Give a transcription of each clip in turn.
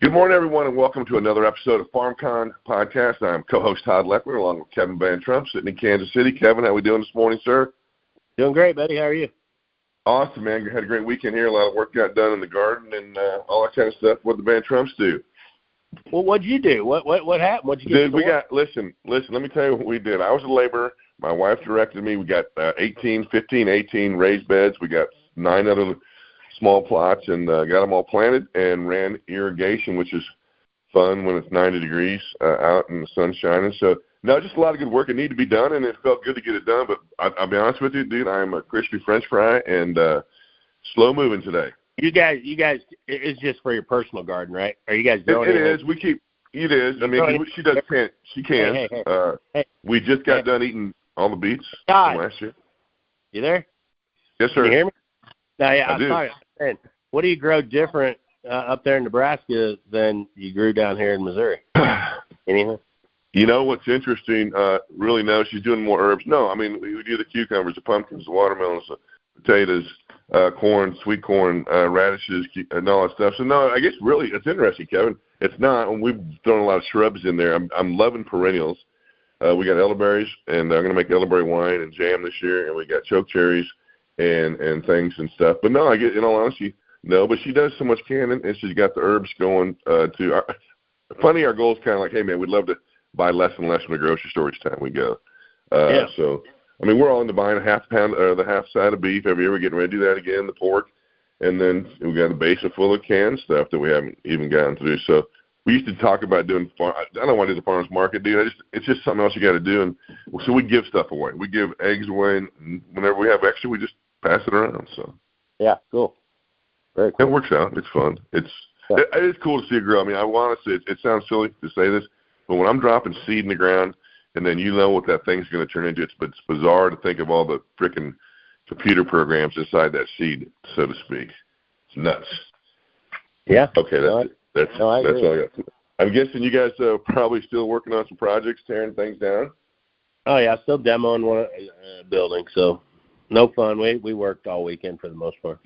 Good morning, everyone, and welcome to another episode of FarmCon Podcast. I'm co-host Todd Leckler, along with Kevin Van Trump, sitting in Kansas City. Kevin, how we doing this morning, sir? Doing great, buddy. How are you? Awesome, man. Had a great weekend here. A lot of work got done in the garden and all that kind of stuff. What did the Van Trumps do? Well, what'd you do? What happened? What'd you get? Listen. Let me tell you what we did. I was a laborer. My wife directed me. We got 18 raised beds. We got 9 other small plots and got them all planted and ran irrigation, which is fun when it's 90 degrees out and the sun's shining. So, no, just a lot of good work. It needed to be done, and it felt good to get it done. But I'll be honest with you, dude, I'm a crispy French fry and slow moving today. You guys, it's just for your personal garden, right? Are you guys doing it? It is. It is. I mean, she does can. She can. Hey. We just got done eating all the beets Todd, from last year. You there? Yes, sir. Can you hear me? No, yeah, I do. Sorry. What do you grow different up there in Nebraska than you grew down here in Missouri? Anything? You know what's interesting? Really, no, she's doing more herbs. No, I mean, we do the cucumbers, the pumpkins, the watermelons, the potatoes, corn, sweet corn, radishes, and all that stuff. So, no, I guess really it's interesting, Kevin. It's not. We've thrown a lot of shrubs in there. I'm loving perennials. We got elderberries, and I'm going to make elderberry wine and jam this year, and we got choke cherries and things and stuff. But, no, I get, in all honesty, no, but she does so much canning, and she's got the herbs going to funny, our goal is kind of like, hey, man, we'd love to buy less and less from the grocery store each time we go. Yeah. So, I mean, we're all into buying the half side of beef every year. We're getting ready to do that again, the pork. And then we got a basin full of canned stuff that we haven't even gotten through. So we used to talk about doing I don't want to do the farmer's market, dude. It's just something else you got to do. And so we give stuff away. We give eggs away, and whenever we have extra, we just pass it around. So yeah, cool. Very cool. It works out. It's fun. It is cool to see it grow. I mean, I want to say it sounds silly to say this, but when I'm dropping seed in the ground, and then you know what that thing's going to turn into, it's bizarre to think of all the frickin' computer programs inside that seed, so to speak. It's nuts. Yeah. Okay, that's all I got. I'm guessing you guys are probably still working on some projects, tearing things down. Oh yeah, still demoing one building, so no fun. We worked all weekend for the most part.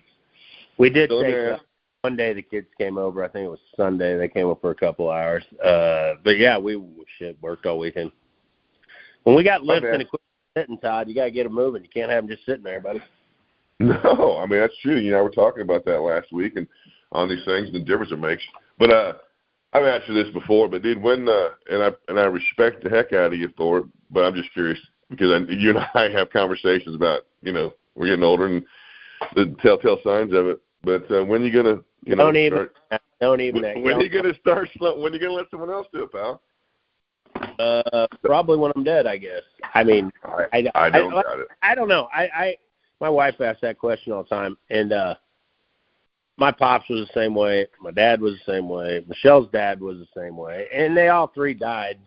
We did take one day the kids came over. I think it was Sunday. They came up for a couple hours. But yeah, we worked all weekend. When we got lifts and equipment sitting, Todd, you got to get them moving. You can't have them just sitting there, buddy. No, I mean, that's true. You know, we're talking about that last week and on these things and the difference it makes. But I've asked you this before, but dude, when and I respect the heck out of you for it, but I'm just curious because you and I have conversations about, you know, we're getting older and the telltale signs of it. But when are you gonna, you know, Don't even. When are you gonna start? When are you gonna let someone else do it, pal? Probably when I'm dead, I guess. I mean, I don't doubt it. I don't know. My wife asks that question all the time, and my pops was the same way. My dad was the same way. Michelle's dad was the same way, and they all three died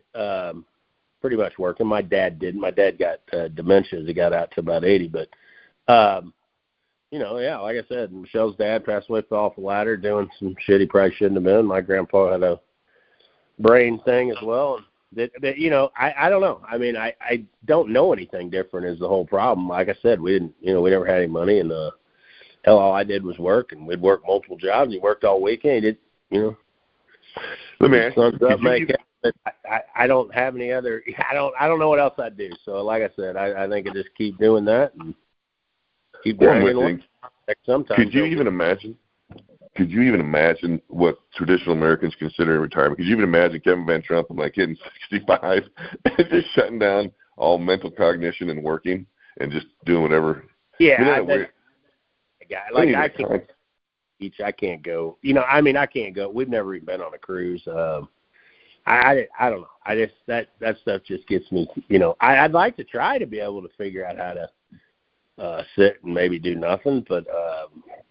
pretty much working. My dad didn't. My dad got dementia as he got out to about 80, but you know, yeah, like I said, Michelle's dad passed away, fell off a ladder, doing some shit he probably shouldn't have been. My grandpa had a brain thing as well. That you know, I don't know. I mean, I don't know anything different is the whole problem. Like I said, we didn't, you know, we never had any money, and hell, all I did was work, and we'd work multiple jobs. He worked all weekend. He did, you know. Let me ask you. I don't have any other. I don't know what else I'd do. So, like I said, I think I just keep doing that and keep dragging. Sometimes. Could you even imagine? Could you even imagine what traditional Americans consider retirement? Could you even imagine Kevin Van Trump, like hitting 65 and just shutting down all mental cognition and working and just doing whatever? Yeah, I can't teach. I can't go. You know, I mean, I can't go. We've never even been on a cruise. I don't know. I just that stuff just gets me. You know, I'd like to try to be able to figure out how to sit and maybe do nothing, but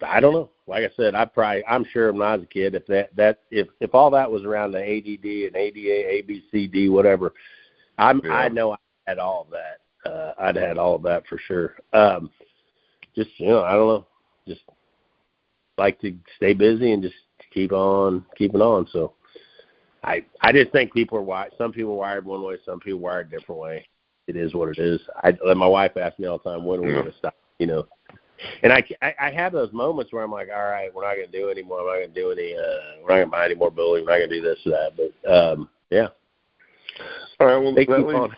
I don't know. Like I said, I'm sure when I was a kid, if all that was around the ADD and ADA, ABCD, whatever, I know I had all of that. I'd had all of that for sure. Just, you know, I don't know. Just like to stay busy and just keep on keeping on. So I just think people are wired. Some people are wired one way, some people are wired a different way. It is what it is. My wife asks me all the time, when are we going to stop? You know, And I have those moments where I'm like, all right, we're not going to do anymore. We're not going to do any. We're not going to buy any more buildings. We're not going to do this or that. But yeah. All right. Well, they keep on.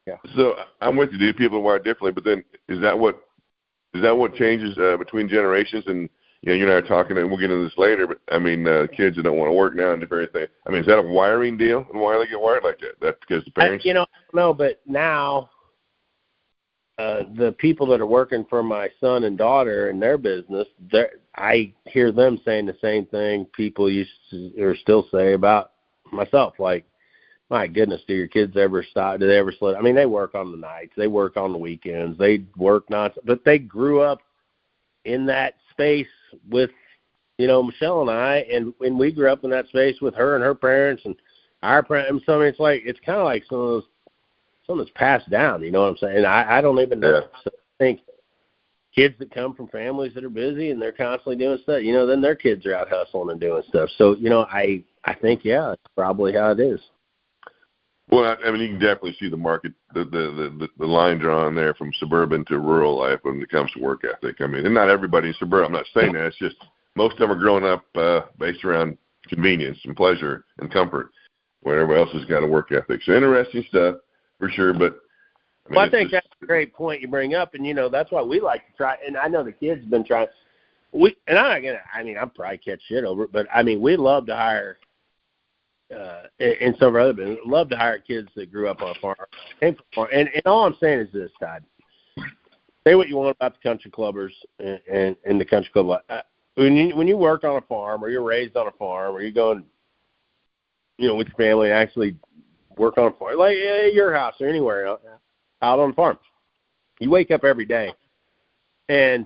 Yeah. So I'm with you, dude. People are wired differently, but then is that what changes between generations? And you and I are talking, and we'll get into this later. But I mean, kids that don't want to work now and different things. I mean, is that a wiring deal? And why do they get wired like that? That's because the parents. I don't know, but now. The people that are working for my son and daughter in their business, I hear them saying the same thing people used to or still say about myself. Like, my goodness, do your kids ever stop? Do they ever slow? I mean, they work on the nights, they work on the weekends, they work but they grew up in that space with, Michelle and I, and when we grew up in that space with her and her parents and our parents. So I mean, it's kind of like something that's passed down, you know what I'm saying? I don't even know. Yeah. So I think kids that come from families that are busy and they're constantly doing stuff, then their kids are out hustling and doing stuff. So, I think, yeah, that's probably how it is. Well, I mean, you can definitely see the market, the line drawn there from suburban to rural life when it comes to work ethic. I mean, and not everybody in suburban. I'm not saying that. It's just most of them are growing up based around convenience and pleasure and comfort, where everybody else has got a work ethic. So interesting stuff. For sure, but I think that's a great point you bring up, and that's why we like to try. And I know the kids have been trying. I'm not gonna. I mean, I'll probably catch shit over it, but I mean, we love to hire. In some of our other business, love to hire kids that grew up on a farm, And all I'm saying is this, Todd. Say what you want about the country clubbers and the country club. When you work on a farm, or you're raised on a farm, or you're going, with your family and actually work on a farm, like your house or anywhere out on the farm. You wake up every day, and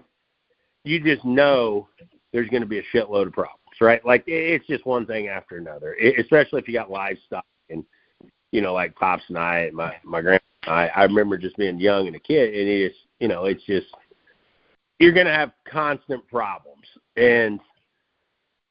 you just know there's going to be a shitload of problems, right? Like, it's just one thing after another, especially if you got livestock. And, like Pops and I, my grandma and I remember just being young and a kid, and it's just, you're going to have constant problems. And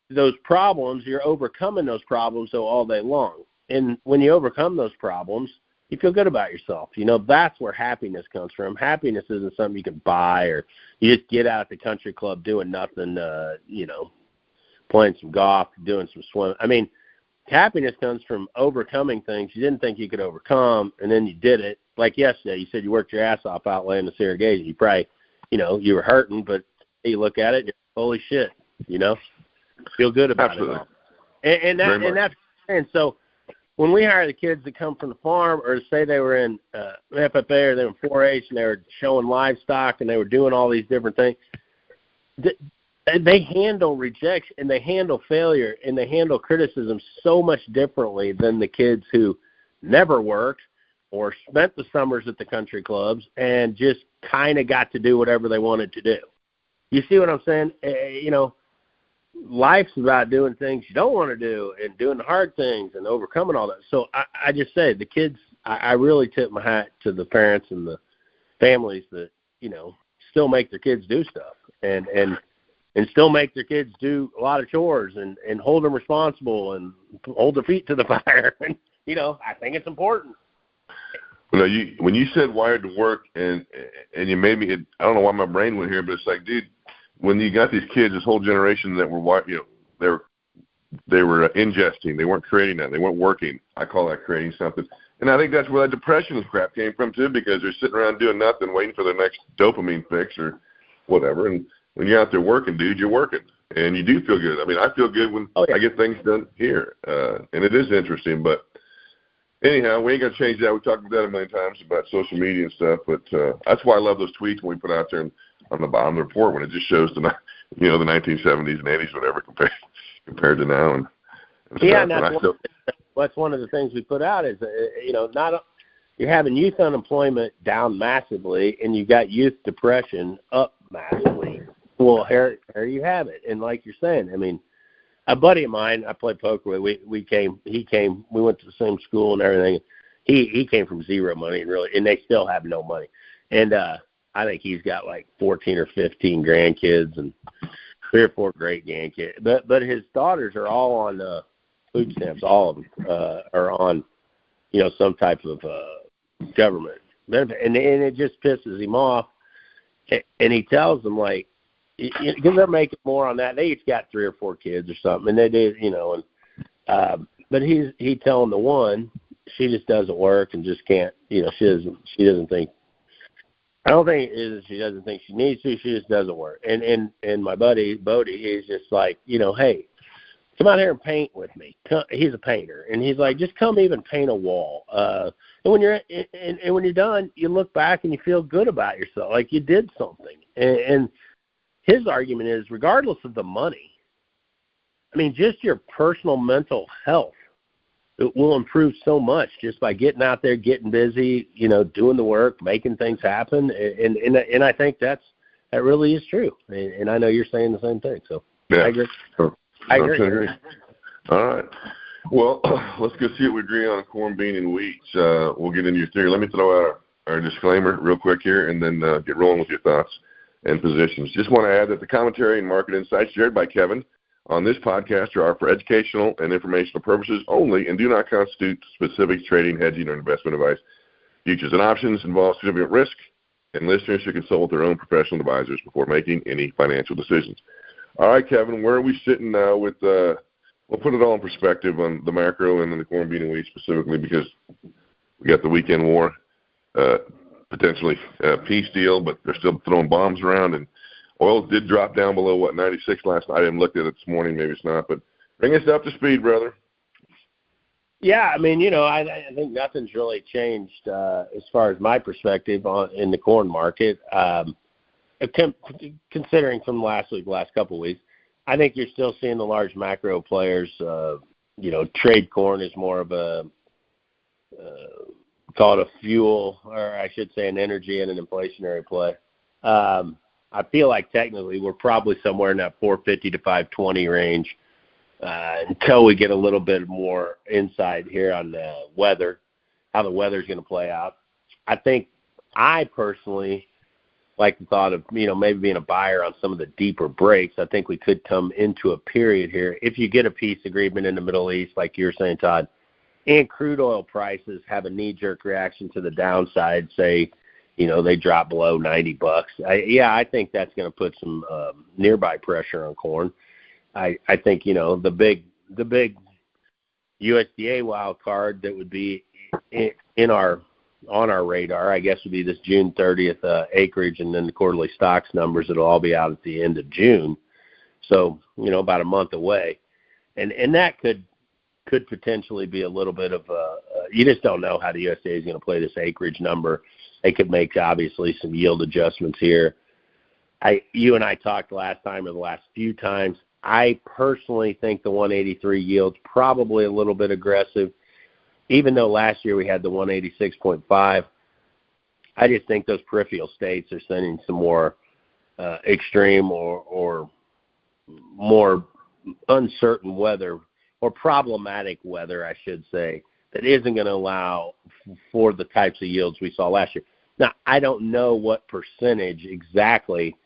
those problems, you're overcoming those problems all day long. And when you overcome those problems, you feel good about yourself. That's where happiness comes from. Happiness isn't something you can buy, or you just get out at the country club doing nothing, playing some golf, doing some swimming. I mean, happiness comes from overcoming things you didn't think you could overcome, and then you did it. Like yesterday, you said you worked your ass off out laying this irrigation. You probably, you were hurting, but you look at it, and holy shit, feel good about Absolutely. it all. And so, when we hire the kids that come from the farm, or say they were in FFA or they were in 4-H and they were showing livestock and they were doing all these different things, they handle rejection and they handle failure and they handle criticism so much differently than the kids who never worked or spent the summers at the country clubs and just kind of got to do whatever they wanted to do. You see what I'm saying? Life's about doing things you don't want to do and doing the hard things and overcoming all that. So I just say the kids, I really tip my hat to the parents and the families that, still make their kids do stuff and still make their kids do a lot of chores and hold them responsible and hold their feet to the fire. And, I think it's important. When you said wired to work and you made me, I don't know why my brain went here, but it's like, dude, when you got these kids, this whole generation that were, they were ingesting, they weren't creating that, they weren't working. I call that creating something. And I think that's where that depression crap came from too, because they're sitting around doing nothing, waiting for their next dopamine fix or whatever. And when you're out there working, dude, you're working, and you do feel good. I mean, I feel good when I get things done here, and it is interesting. But anyhow, we ain't gonna change that. We talked about that a million times about social media and stuff. But that's why I love those tweets when we put out there on the bottom of the report, when it just shows the 1970s and 80s, whatever, compared to now. And yeah, and that's one of the things we put out is, you're having youth unemployment down massively, and you got youth depression up massively. Well, here you have it. And like you're saying, I mean, a buddy of mine I played poker with, we went to the same school and everything. He came from zero money, and they still have no money. And I think he's got like 14 or 15 grandkids and 3 or 4 great grandkids. But his daughters are all on food stamps. All of them are on, some type of government benefit, and it just pisses him off. And he tells them, like, because they're making more on that. They each got 3 or 4 kids or something, and they did, and but he telling the one, she just doesn't work and just can't, she doesn't think. I don't think it is she doesn't think she needs to. She just doesn't work. And my buddy Bodie, he's just like, hey, come out here and paint with me. He's a painter, and he's like, just come even paint a wall. And when you're done, you look back and you feel good about yourself, like you did something. And his argument is, regardless of the money, I mean, just your personal mental health, it will improve so much just by getting out there, getting busy, doing the work, making things happen. And I think that really is true. And I know you're saying the same thing. So yeah. I agree. I agree. All right. Well, let's go see what we agree on corn, bean, and wheat. We'll get into your theory. Let me throw out our disclaimer real quick here and then get rolling with your thoughts and positions. Just want to add that the commentary and market insights shared by Kevin on this podcast are for educational and informational purposes only and do not constitute specific trading, hedging, or investment advice. Futures and options involve significant risk, and listeners should consult with their own professional advisors before making any financial decisions. All right, Kevin, where are we sitting now with we'll put it all in perspective on the macro and then the corn, bean, and wheat specifically, because we got the weekend war, potentially a peace deal, but they're still throwing bombs around, and oil did drop down below, 96 last night. I haven't looked at it this morning. Maybe it's not, but bring us up to speed, brother. Yeah, I mean, I think nothing's really changed as far as my perspective in the corn market. Considering from last couple of weeks, I think you're still seeing the large macro players, trade corn is more of a, call it a fuel, or I should say an energy and an inflationary play. I feel like technically we're probably somewhere in that 450 to 520 range until we get a little bit more insight here on the weather, how the weather's going to play out. I personally like the thought of, maybe being a buyer on some of the deeper breaks. I think we could come into a period here if you get a peace agreement in the Middle East, like you're saying, Todd, and crude oil prices have a knee-jerk reaction to the downside, say, they drop below $90. I think that's going to put some nearby pressure on corn. I think, the big USDA wild card that would be on our radar, I guess, would be this June 30th acreage and then the quarterly stocks numbers. It'll all be out at the end of June. So, about a month away. And that could potentially be a little bit of you just don't know how the USDA is going to play this acreage number. They could make, obviously, some yield adjustments here. You and I talked last time or the last few times. I personally think the 183 yield's probably a little bit aggressive. Even though last year we had the 186.5, I just think those peripheral states are sending some more extreme or more uncertain weather, or problematic weather, I should say, that isn't going to allow for the types of yields we saw last year. Now, I don't know what percentage exactly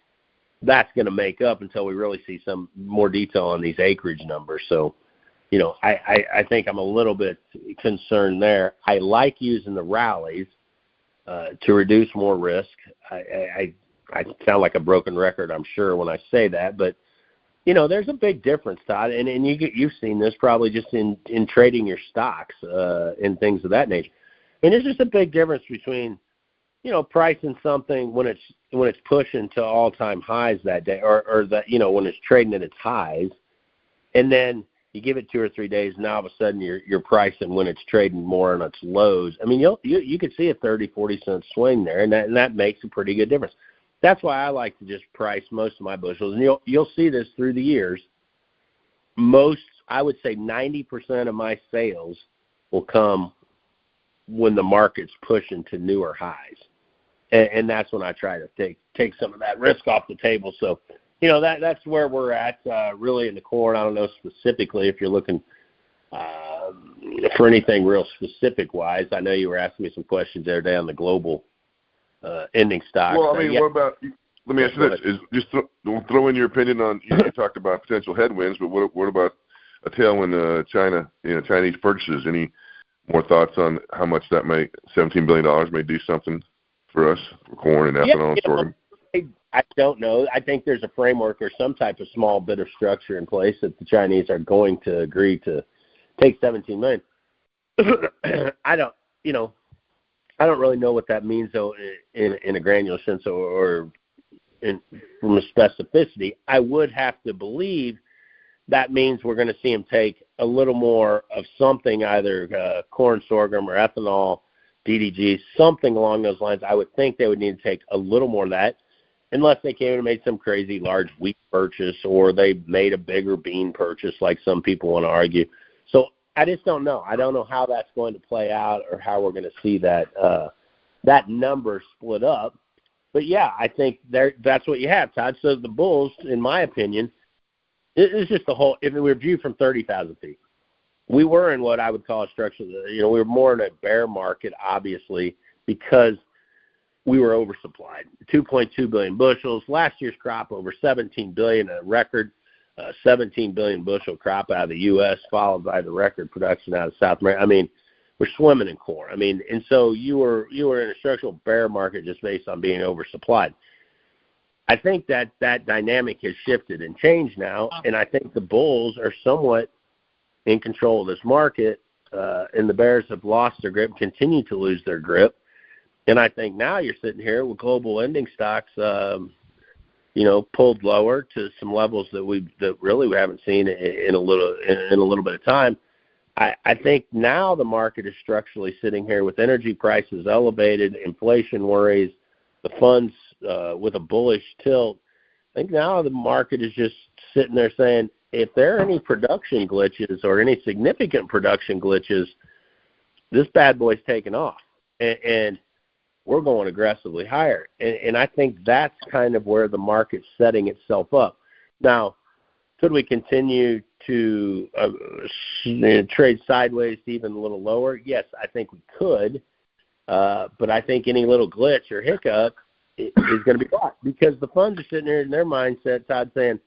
that's going to make up until we really see some more detail on these acreage numbers. So, I think I'm a little bit concerned there. I like using the rallies to reduce more risk. I sound like a broken record, I'm sure, when I say that, but there's a big difference, Todd, and you've seen this probably just in trading your stocks and things of that nature. And there's just a big difference between pricing something when it's pushing to all-time highs that day, or that when it's trading at its highs, and then you give it 2 or 3 days, and now all of a sudden you're pricing when it's trading more on its lows. I mean, you could see a 30-40 cent swing there, and that makes a pretty good difference. That's why I like to just price most of my bushels, and you'll see this through the years. I would say 90% of my sales will come when the market's pushing to newer highs, and that's when I try to take some of that risk off the table. So, that's where we're at really in the corn. I don't know specifically if you're looking for anything real specific-wise. I know you were asking me some questions the other day on the global ending stock. Well, I mean, what about – let me ask you this. Just throw in your opinion on – you talked about potential headwinds, but what about a tailwind China, Chinese purchases? Any more thoughts on how much that $17 billion may do something for us, for corn and ethanol and sorghum? I don't know. I think there's a framework or some type of small bit of structure in place that the Chinese are going to agree to take 17 million. I don't really know what that means though in a granular sense or from a specificity. I would have to believe that means we're going to see them take a little more of something, either corn, sorghum, or ethanol, DDG, something along those lines. I would think they would need to take a little more of that, unless they came and made some crazy large wheat purchase or they made a bigger bean purchase like some people want to argue. So I just don't know. I don't know how that's going to play out or how we're going to see that that number split up. But, yeah, I think that's what you have, Todd. So the bulls, in my opinion, it's just the whole – if we were viewed from 30,000 feet, we were in what I would call a structure. We were more in a bear market, obviously, because we were oversupplied. 2.2 billion bushels. Last year's crop over 17 billion, a record 17 billion bushel crop out of the U.S., followed by the record production out of South America. I mean, we're swimming in corn. I mean, and so you were in a structural bear market just based on being oversupplied. I think that dynamic has shifted and changed now, and I think the bulls are somewhat in control of this market, and the bears have lost their grip, continue to lose their grip. And I think now you're sitting here with global ending stocks, pulled lower to some levels that really we haven't seen in a little bit of time. I think now the market is structurally sitting here with energy prices elevated, inflation worries, the funds with a bullish tilt. I think now the market is just sitting there saying, if there are any production glitches or any significant production glitches, this bad boy's taking off. And we're going aggressively higher. And I think that's kind of where the market's setting itself up. Now, could we continue to trade sideways to even a little lower? Yes, I think we could. But I think any little glitch or hiccup is going to be bought, because the funds are sitting there in their mindset, Todd, saying,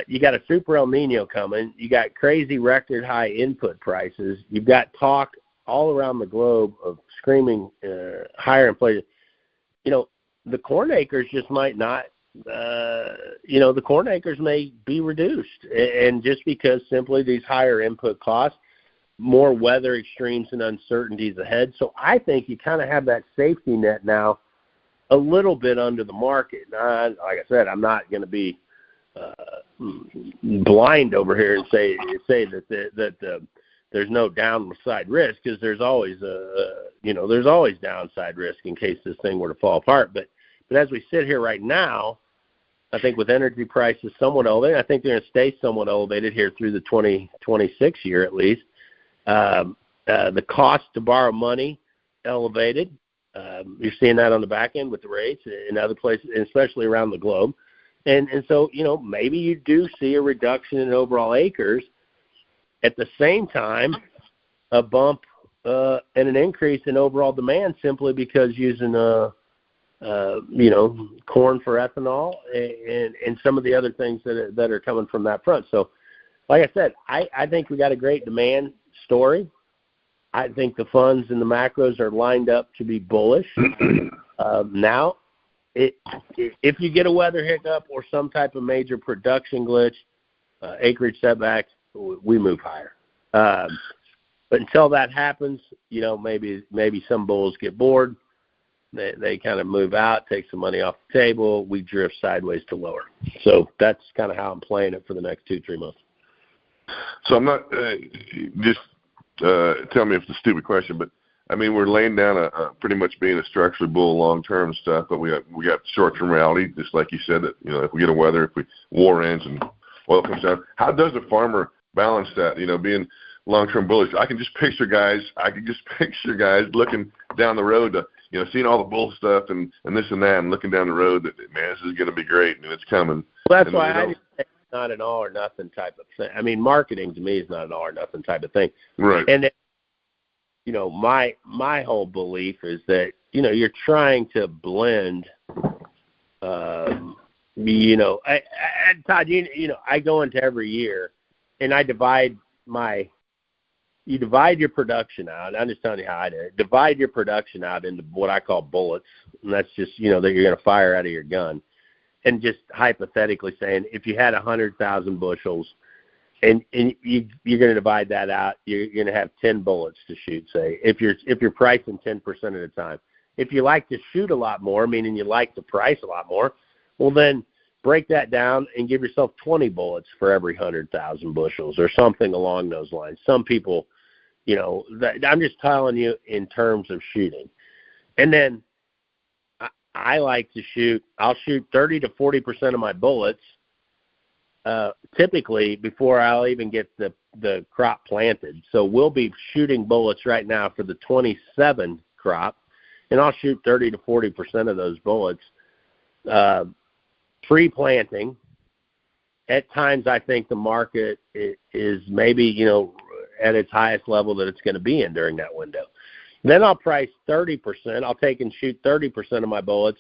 you got a super El Nino coming. You got crazy record high input prices. You've got talk all around the globe of screaming higher inflation. The corn acres just might not, the corn acres may be reduced. And just because simply these higher input costs, more weather extremes and uncertainties ahead. So I think you kind of have that safety net now a little bit under the market. Now, like I said, I'm not going to be blind over here and say that there's no downside risk, because there's always downside risk in case this thing were to fall apart. But as we sit here right now, I think with energy prices somewhat elevated, I think they're going to stay somewhat elevated here through the 2026 year at least. The cost to borrow money elevated. You're seeing that on the back end with the rates in other places, especially around the globe. And so, maybe you do see a reduction in overall acres. At the same time, a bump and an increase in overall demand simply because using corn for ethanol and some of the other things that are coming from that front. So, like I said, I think we got a great demand story. I think the funds and the macros are lined up to be bullish. Now, if you get a weather hiccup or some type of major production glitch, acreage setback, we move higher. But until that happens, maybe some bulls get bored. They kind of move out, take some money off the table. We drift sideways to lower. So that's kind of how I'm playing it for the next 2-3 months. So I'm not just tell me if it's a stupid question, but I mean, we're laying down a pretty much being a structurally bull long-term stuff, but we got short-term reality, just like you said, that if we get a weather, if war ends and oil comes down, how does a farmer balance that? Being long-term bullish, I can just picture guys looking down the road to seeing all the bull stuff and this and that, and looking down the road that, man, this is going to be great and it's coming. Well, that's why I just say it's not an all or nothing type of thing. I mean, marketing to me is not an all or nothing type of thing. Right. And my whole belief is that you're trying to blend. Todd, I go into every year and I divide my you divide your production out. I'm just telling you how I did it. Divide your production out into what I call bullets, and that's just, that you're going to fire out of your gun. And just hypothetically saying, if you had 100,000 bushels, and you're going to divide that out, you're going to have 10 bullets to shoot, say, if you're pricing 10% at a time. If you like to shoot a lot more, meaning you like to price a lot more, well, then break that down and give yourself 20 bullets for every 100,000 bushels or something along those lines. Some people, I'm just telling you in terms of shooting. And then I like to I'll shoot 30 to 40% of my bullets typically before I'll even get the crop planted. So we'll be shooting bullets right now for the 27 crop, and I'll shoot 30 to 40% of those bullets pre-planting. At times I think the market is maybe, at its highest level that it's going to be in during that window. Then I'll price 30%. I'll take and shoot 30% of my bullets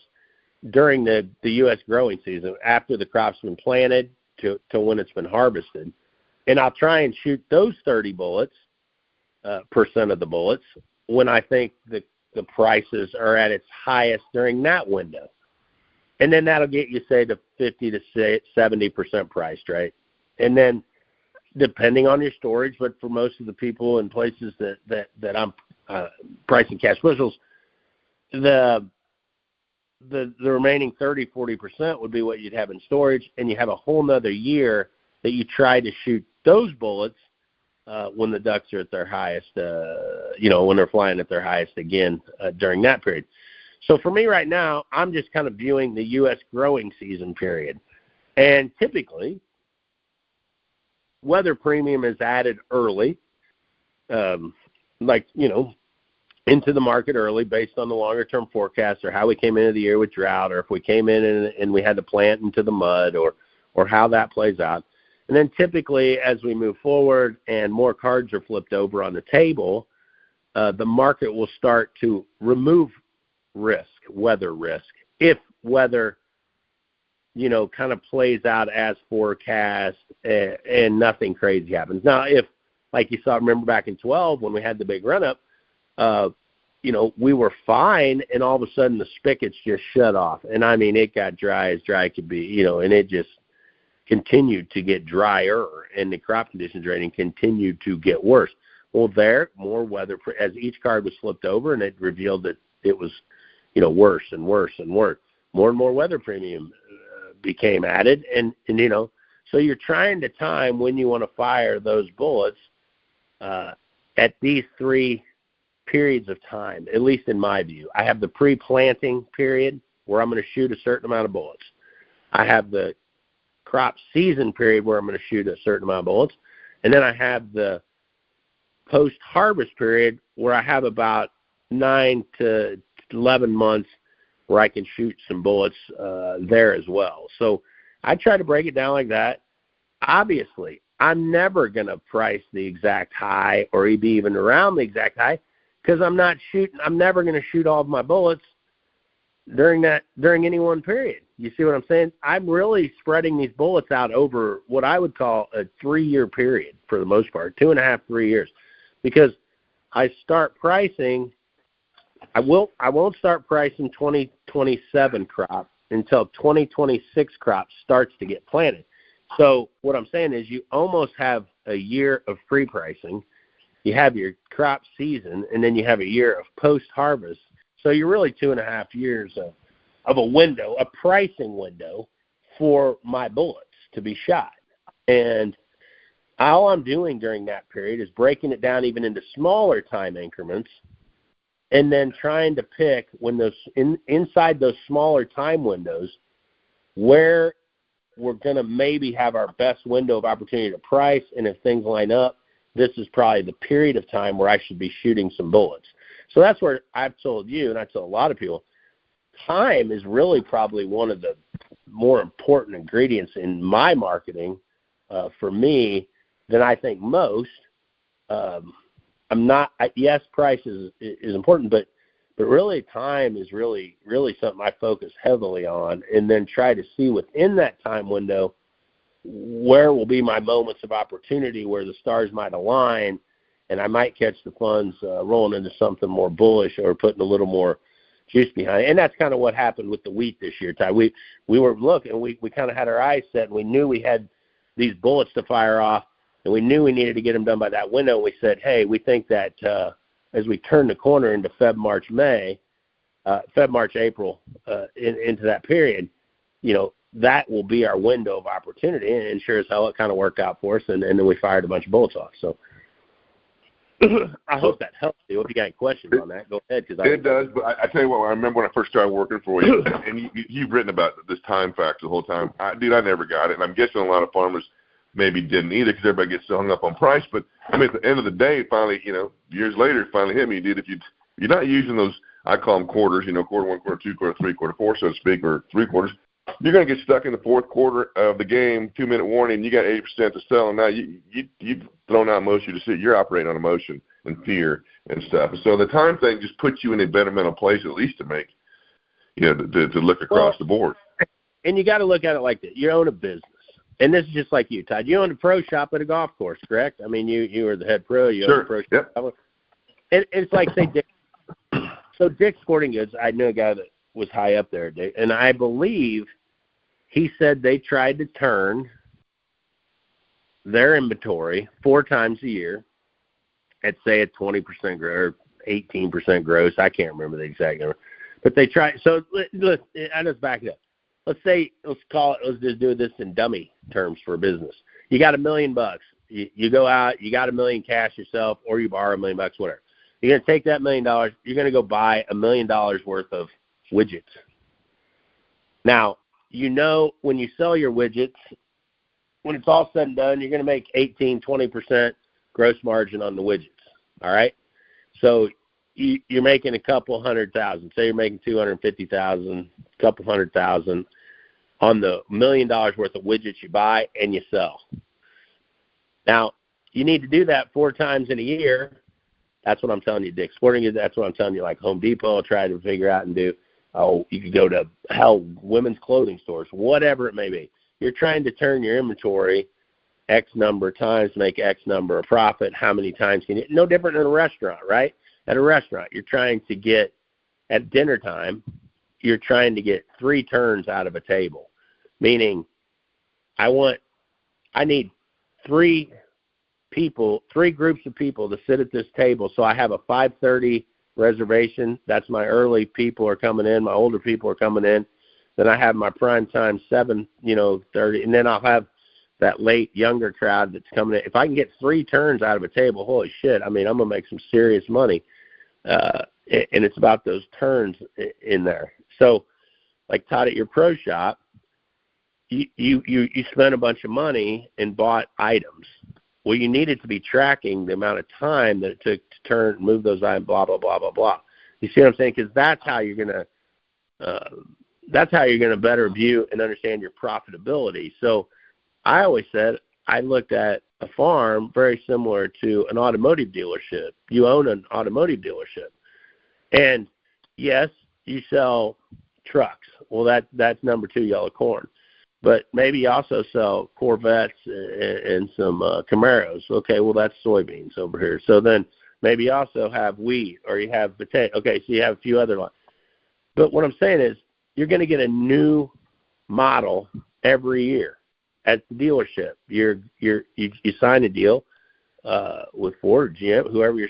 during the U.S. growing season after the crop's been planted to when it's been harvested. And I'll try and shoot those 30 bullets, percent of the bullets, when I think the prices are at its highest during that window. And then that'll get you, say, to 50 to 70% priced, right? And then depending on your storage, but for most of the people in places that I'm pricing cash bushels, the remaining 30-40% would be what you'd have in storage, and you have a whole nother year that you try to shoot those bullets when the ducks are at their highest, when they're flying at their highest again during that period. So for me right now, I'm just kind of viewing the U.S. growing season period. And typically, weather premium is added early, into the market early based on the longer-term forecast or how we came into the year with drought, or if we came in and we had to plant into the mud, or how that plays out. And then typically as we move forward and more cards are flipped over on the table, the market will start to remove weather risk, if weather, kind of plays out as forecast and nothing crazy happens. Now, if, like you saw, remember back in 12 when we had the big run-up, we were fine, and all of a sudden the spigots just shut off. And, I mean, it got dry as dry could be, and it just continued to get drier, and the crop conditions rating continued to get worse. Well, more weather, as each card was flipped over, and it revealed that it was, worse and worse and worse. More and more weather premium became added, and so you're trying to time when you want to fire those bullets at these three periods of time, at least in my view. I have the pre-planting period where I'm going to shoot a certain amount of bullets. I have the crop season period where I'm going to shoot a certain amount of bullets. And then I have the post-harvest period where I have about 9 to 11 months where I can shoot some bullets there as well. So I try to break it down like that. Obviously, I'm never going to price the exact high or even around the exact high, because I'm never going to shoot all of my bullets during any one period. You see what I'm saying? I'm really spreading these bullets out over what I would call a 3-year period for the most part, 2.5, 3 years, because I start pricing. I won't start pricing 2027 crop until 2026 crop starts to get planted. So what I'm saying is you almost have a year of pre-pricing. You have your crop season, and then you have a year of post-harvest. So you're really 2.5 years of a window, a pricing window for my bullets to be shot. And all I'm doing during that period is breaking it down even into smaller time increments, and then trying to pick when those inside those smaller time windows where we're going to maybe have our best window of opportunity to price, and if things line up, this is probably the period of time where I should be shooting some bullets. So that's where I've told you, and I tell a lot of people, time is really probably one of the more important ingredients in my marketing for me than I think most. Yes, price is important, but really time is really something I focus heavily on, and then try to see within that time window where will be my moments of opportunity where the stars might align, and I might catch the funds rolling into something more bullish or putting a little more juice behind it. And that's kind of what happened with the wheat this year, Todd. We were looking, we kind of had our eyes set, and we knew we had these bullets to fire off, and we knew we needed to get them done by that window. And we said, hey, we think that as we turn the corner into Feb, March, April, into that period, that will be our window of opportunity. And sure as hell, it kind of worked out for us, and then we fired a bunch of bullets off. So I hope that helps you. If you got any questions on that, go ahead. It does, but I tell you what, I remember when I first started working for you, and you've written about this time factor the whole time. I never got it, and I'm guessing a lot of farmers maybe didn't either because everybody gets so hung up on price. But, I mean, at the end of the day, finally, years later, it finally hit me, dude. If you're not using those, I call them quarters, quarter one, quarter two, quarter three, quarter four, so to speak, or three quarters, you're going to get stuck in the fourth quarter of the game, 2-minute warning, you got 80% to sell, and now you've thrown out most of your decision. You're operating on emotion and fear and stuff. So the time thing just puts you in a better mental place, at least to make, to look across the board. And you got to look at it like this. You own a business. And this is just like you, Todd. You own a pro shop at a golf course, correct? I mean, you were the head pro. You own a pro shop. Yep. And it's like, say, Dick. So Dick's Sporting Goods, I knew a guy that was high up there, Dick, and I believe he said they tried to turn their inventory 4 times a year at, say, a 20% or 18% gross. I can't remember the exact number. But they tried. So let's back it up. Let's just do this in dummy terms for business. You got $1 million. You go out, you got $1 million cash yourself, or you borrow $1 million, whatever. You're going to take that $1 million. You're going to go buy $1 million worth of widgets. Now, when you sell your widgets, when it's all said and done, you're going to make 18, 20% gross margin on the widgets. All right. So you're making a couple $100,000. Say you're making $250,000, a couple $100,000 on the $1 million worth of widgets you buy and you sell. Now, you need to do that 4 times in a year. That's what I'm telling you, Dick Sporting Goods. That's what I'm telling you, like Home Depot, try to figure out and do. Oh, you could go to women's clothing stores, whatever it may be. You're trying to turn your inventory X number of times, make X number of profit. How many times can you? No different than a restaurant, right? At a restaurant, you're trying to get, at dinner time, you're trying to get 3 turns out of a table, meaning I need 3 groups of people to sit at this table, so I have a 5:30 reservation. That's my early people are coming in, my older people are coming in. Then I have my prime time 7:30, and then I'll have that late younger crowd that's coming in. If I can get 3 turns out of a table, holy shit! I mean, I'm gonna make some serious money. And it's about those turns in there. So, like Todd, at your pro shop, you spent a bunch of money and bought items. Well, you needed to be tracking the amount of time that it took to turn, move those items, blah blah blah blah blah. You see what I'm saying? Because that's how you're gonna better view and understand your profitability. So, I always said I looked at a farm very similar to an automotive dealership. You own an automotive dealership, and yes, you sell trucks. Well, that's number 2 yellow corn. But maybe you also sell Corvettes and some Camaros. Okay, well, that's soybeans over here. So then maybe you also have wheat or you have potato. Okay, so you have a few other lines. But what I'm saying is you're going to get a new model every year at the dealership. You sign a deal with Ford, GM, whoever you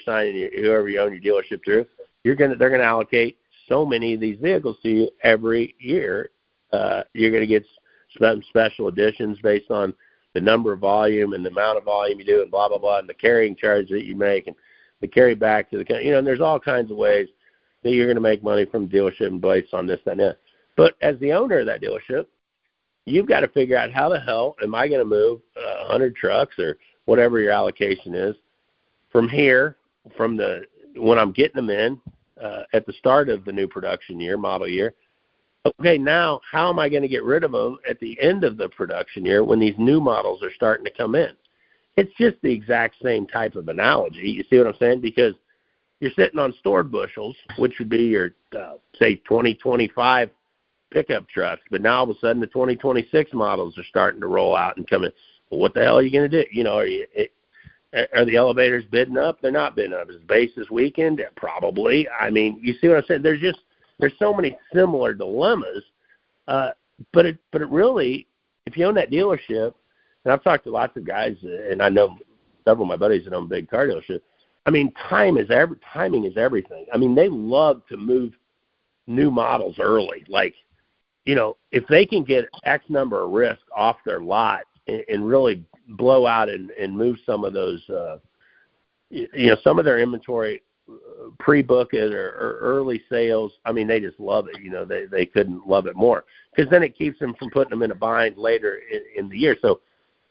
own your dealership through. They're going to allocate so many of these vehicles to you every year. You're going to get some special editions based on the number of volume and the amount of volume you do and blah, blah, blah, and the carrying charge that you make and the carry back to the, and there's all kinds of ways that you're going to make money from the dealership and based on this and that. But as the owner of that dealership, you've got to figure out how the hell am I going to move 100 trucks or whatever your allocation is from here, when I'm getting them in at the start of the new production year, model year. Okay, now how am I going to get rid of them at the end of the production year when these new models are starting to come in? It's just the exact same type of analogy. You see what I'm saying? Because you're sitting on stored bushels, which would be your, say, 2025 pickup trucks. But now all of a sudden the 2026 models are starting to roll out and come in. Well, what the hell are you going to do? Are the elevators bidding up? They're not bidding up. Is the basis weakened? Probably. I mean, you see what I'm saying? There's so many similar dilemmas, but it really, if you own that dealership, and I've talked to lots of guys, and I know several of my buddies that own big car dealerships. I mean, timing is everything. I mean, they love to move new models early. Like, you know, if they can get X number of risk off their lot and really blow out and move some of those, some of their inventory, pre-book it or early sales. I mean, they just love it. You know, they couldn't love it more, because then it keeps them from putting them in a bind later in the year. So,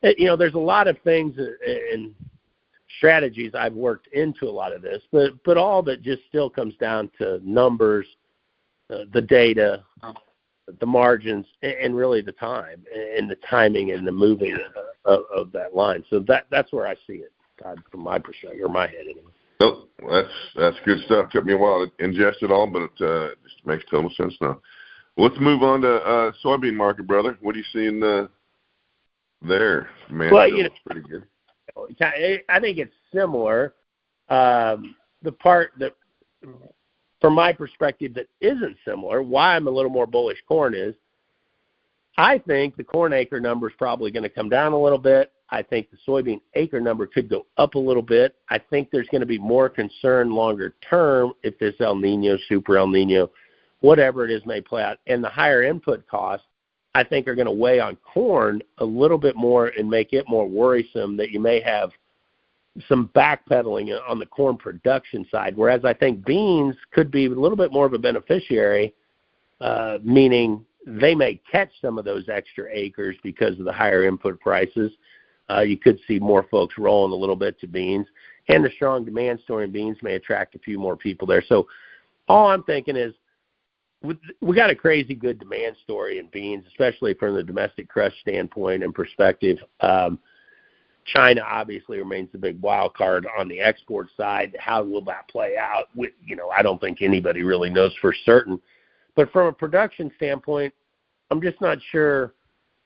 there's a lot of things and strategies I've worked into a lot of this, but all that just still comes down to numbers, the data, the margins, and really the time and the timing and the moving of that line. So that's where I see it, Todd, from my perspective, or my head anyway. Oh, that's good stuff. Took me a while to ingest it all, but it just makes total sense now. Well, let's move on to soybean market, brother. What are you seeing there? Man, well, it's pretty good. I think it's similar. The part that, from my perspective, that isn't similar, why I'm a little more bullish corn is, I think the corn acre number is probably going to come down a little bit. I think the soybean acre number could go up a little bit. I think there's going to be more concern longer term if this El Nino, Super El Nino, whatever it is may play out. And the higher input costs, I think, are going to weigh on corn a little bit more and make it more worrisome that you may have some backpedaling on the corn production side, whereas I think beans could be a little bit more of a beneficiary, meaning they may catch some of those extra acres because of the higher input prices. You could see more folks rolling a little bit to beans, and the strong demand story in beans may attract a few more people there. So all I'm thinking is we got a crazy good demand story in beans, especially from the domestic crush standpoint and perspective. China obviously remains the big wild card on the export side. How will that play out? I don't think anybody really knows for certain. But from a production standpoint, I'm just not sure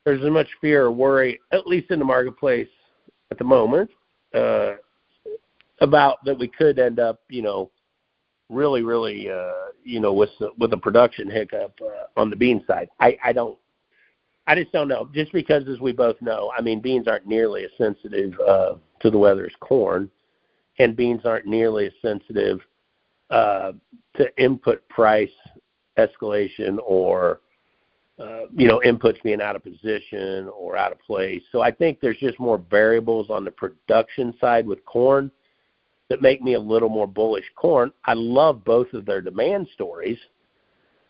there's as much fear or worry, at least in the marketplace at the moment, about that we could end up, really, with a production hiccup on the bean side. I just don't know. Just because, as we both know, I mean, beans aren't nearly as sensitive to the weather as corn, and beans aren't nearly as sensitive to input price escalation or, inputs being out of position or out of place. So I think there's just more variables on the production side with corn that make me a little more bullish corn. I love both of their demand stories,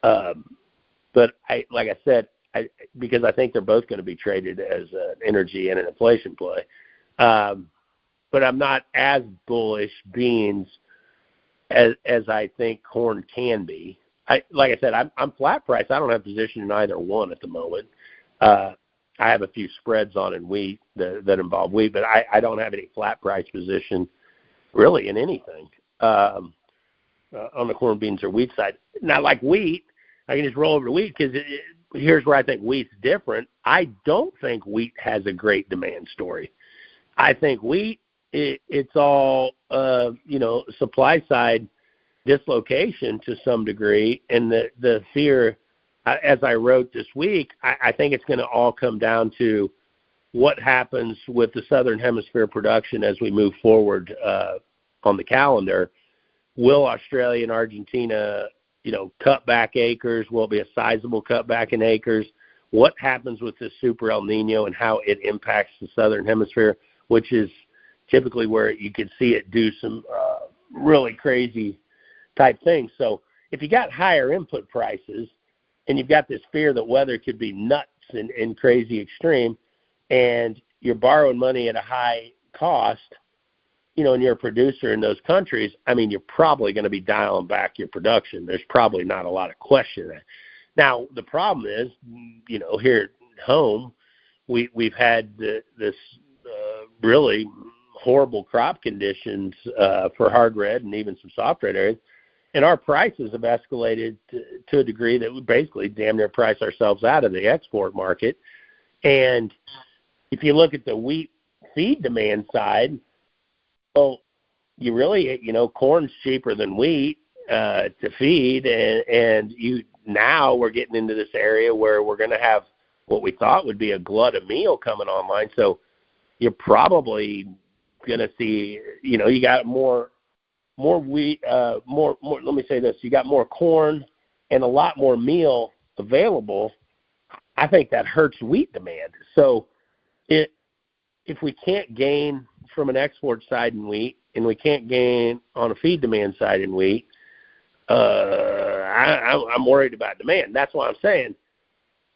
but like I said, because I think they're both going to be traded as an energy and an inflation play. But I'm not as bullish beans as I think corn can be. Like I said, I'm flat price. I don't have position in either one at the moment. I have a few spreads on in wheat that involve wheat, but I don't have any flat price position really in anything on the corn, beans, or wheat side. Now, like wheat, I can just roll over to wheat because here's where I think wheat's different. I don't think wheat has a great demand story. I think wheat, it's all, supply side dislocation to some degree. And the fear, as I wrote this week, I think it's going to all come down to what happens with the Southern Hemisphere production as we move forward on the calendar. Will Australia and Argentina cut back acres? Will it be a sizable cutback in acres? What happens with the Super El Nino and how it impacts the Southern Hemisphere, which is typically where you could see it do some really crazy type things. So if you got higher input prices and you've got this fear that weather could be nuts and crazy extreme, and you're borrowing money at a high cost, and you're a producer in those countries, I mean, you're probably going to be dialing back your production. There's probably not a lot of question there. Now, the problem is, here at home, we've had this really horrible crop conditions for hard red and even some soft red areas, and our prices have escalated to a degree that we basically damn near price ourselves out of the export market. And if you look at the wheat feed demand side, Well, you really, corn's cheaper than wheat to feed, and now we're getting into this area where we're going to have what we thought would be a glut of meal coming online. So you're probably going to see, you got more wheat, more. Let me say this: you got more corn and a lot more meal available. I think that hurts wheat demand. So if we can't gain from an export side in wheat, and we can't gain on a feed demand side in wheat, I'm worried about demand. That's why I'm saying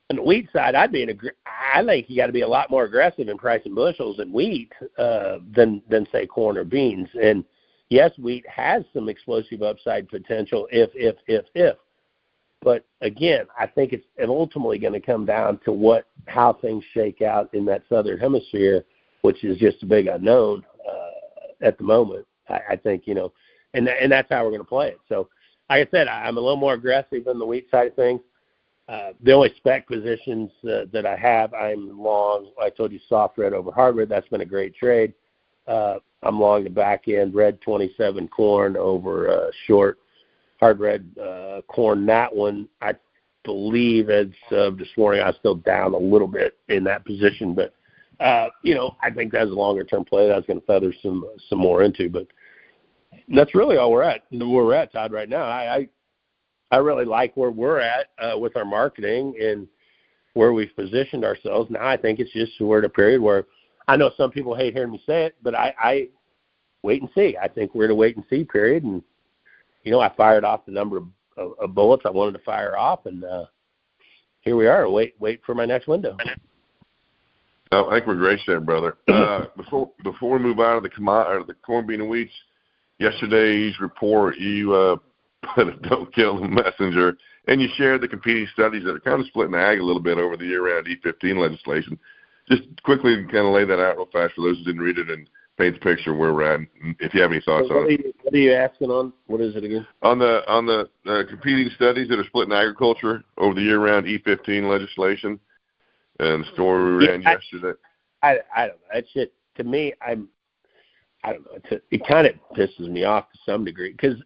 on the wheat side, I think you got to be a lot more aggressive in pricing bushels in wheat than say corn or beans. And yes, wheat has some explosive upside potential if. But again, I think it's ultimately going to come down to how things shake out in that southern hemisphere, which is just a big unknown at the moment. I think, and that's how we're going to play it. So, like I said, I'm a little more aggressive on the wheat side of things. The only spec positions that I have, I'm long. I told you soft red over hard red. That's been a great trade. I'm long the back end red 27 corn over short hard red corn. That one, I believe, as of this morning, I was still down a little bit in that position. But, I think that's a longer-term play that I was going to feather some more into. But that's really all we're at, Todd, right now. I really like where we're at with our marketing and where we've positioned ourselves. Now I think it's just we're at a period where I know some people hate hearing me say it, but I wait and see. I think we're in a wait and see period. And, I fired off the number of bullets I wanted to fire off, and here we are. Wait for my next window. I think we're great shape, brother. Before we move out of the corn, bean, and wheats, yesterday's report, you put a don't kill the messenger, and you shared the competing studies that are kind of splitting the ag a little bit over the year-round E15 legislation. Just quickly kind of lay that out real fast for those who didn't read it and paint the picture where we're at, if you have any thoughts on it. What are you asking on? What is it again? On the competing studies that are splitting agriculture over the year-round E15 legislation and the story we ran yesterday. I don't know. That shit, to me, I don't know. It kind of pisses me off to some degree because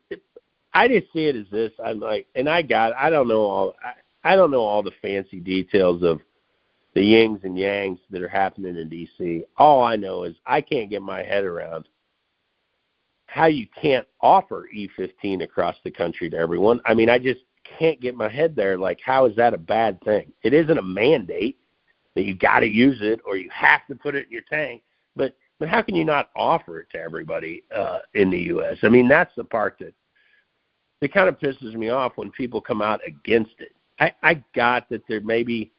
I just see it as this. I'm like, and I don't know all the fancy details of the yings and yangs that are happening in D.C. All I know is I can't get my head around how you can't offer E15 across the country to everyone. I mean, I just can't get my head there. Like, how is that a bad thing? It isn't a mandate that you got to use it or you have to put it in your tank, but how can you not offer it to everybody in the U.S.? I mean, that's the part that it kind of pisses me off when people come out against it. I got that there maybe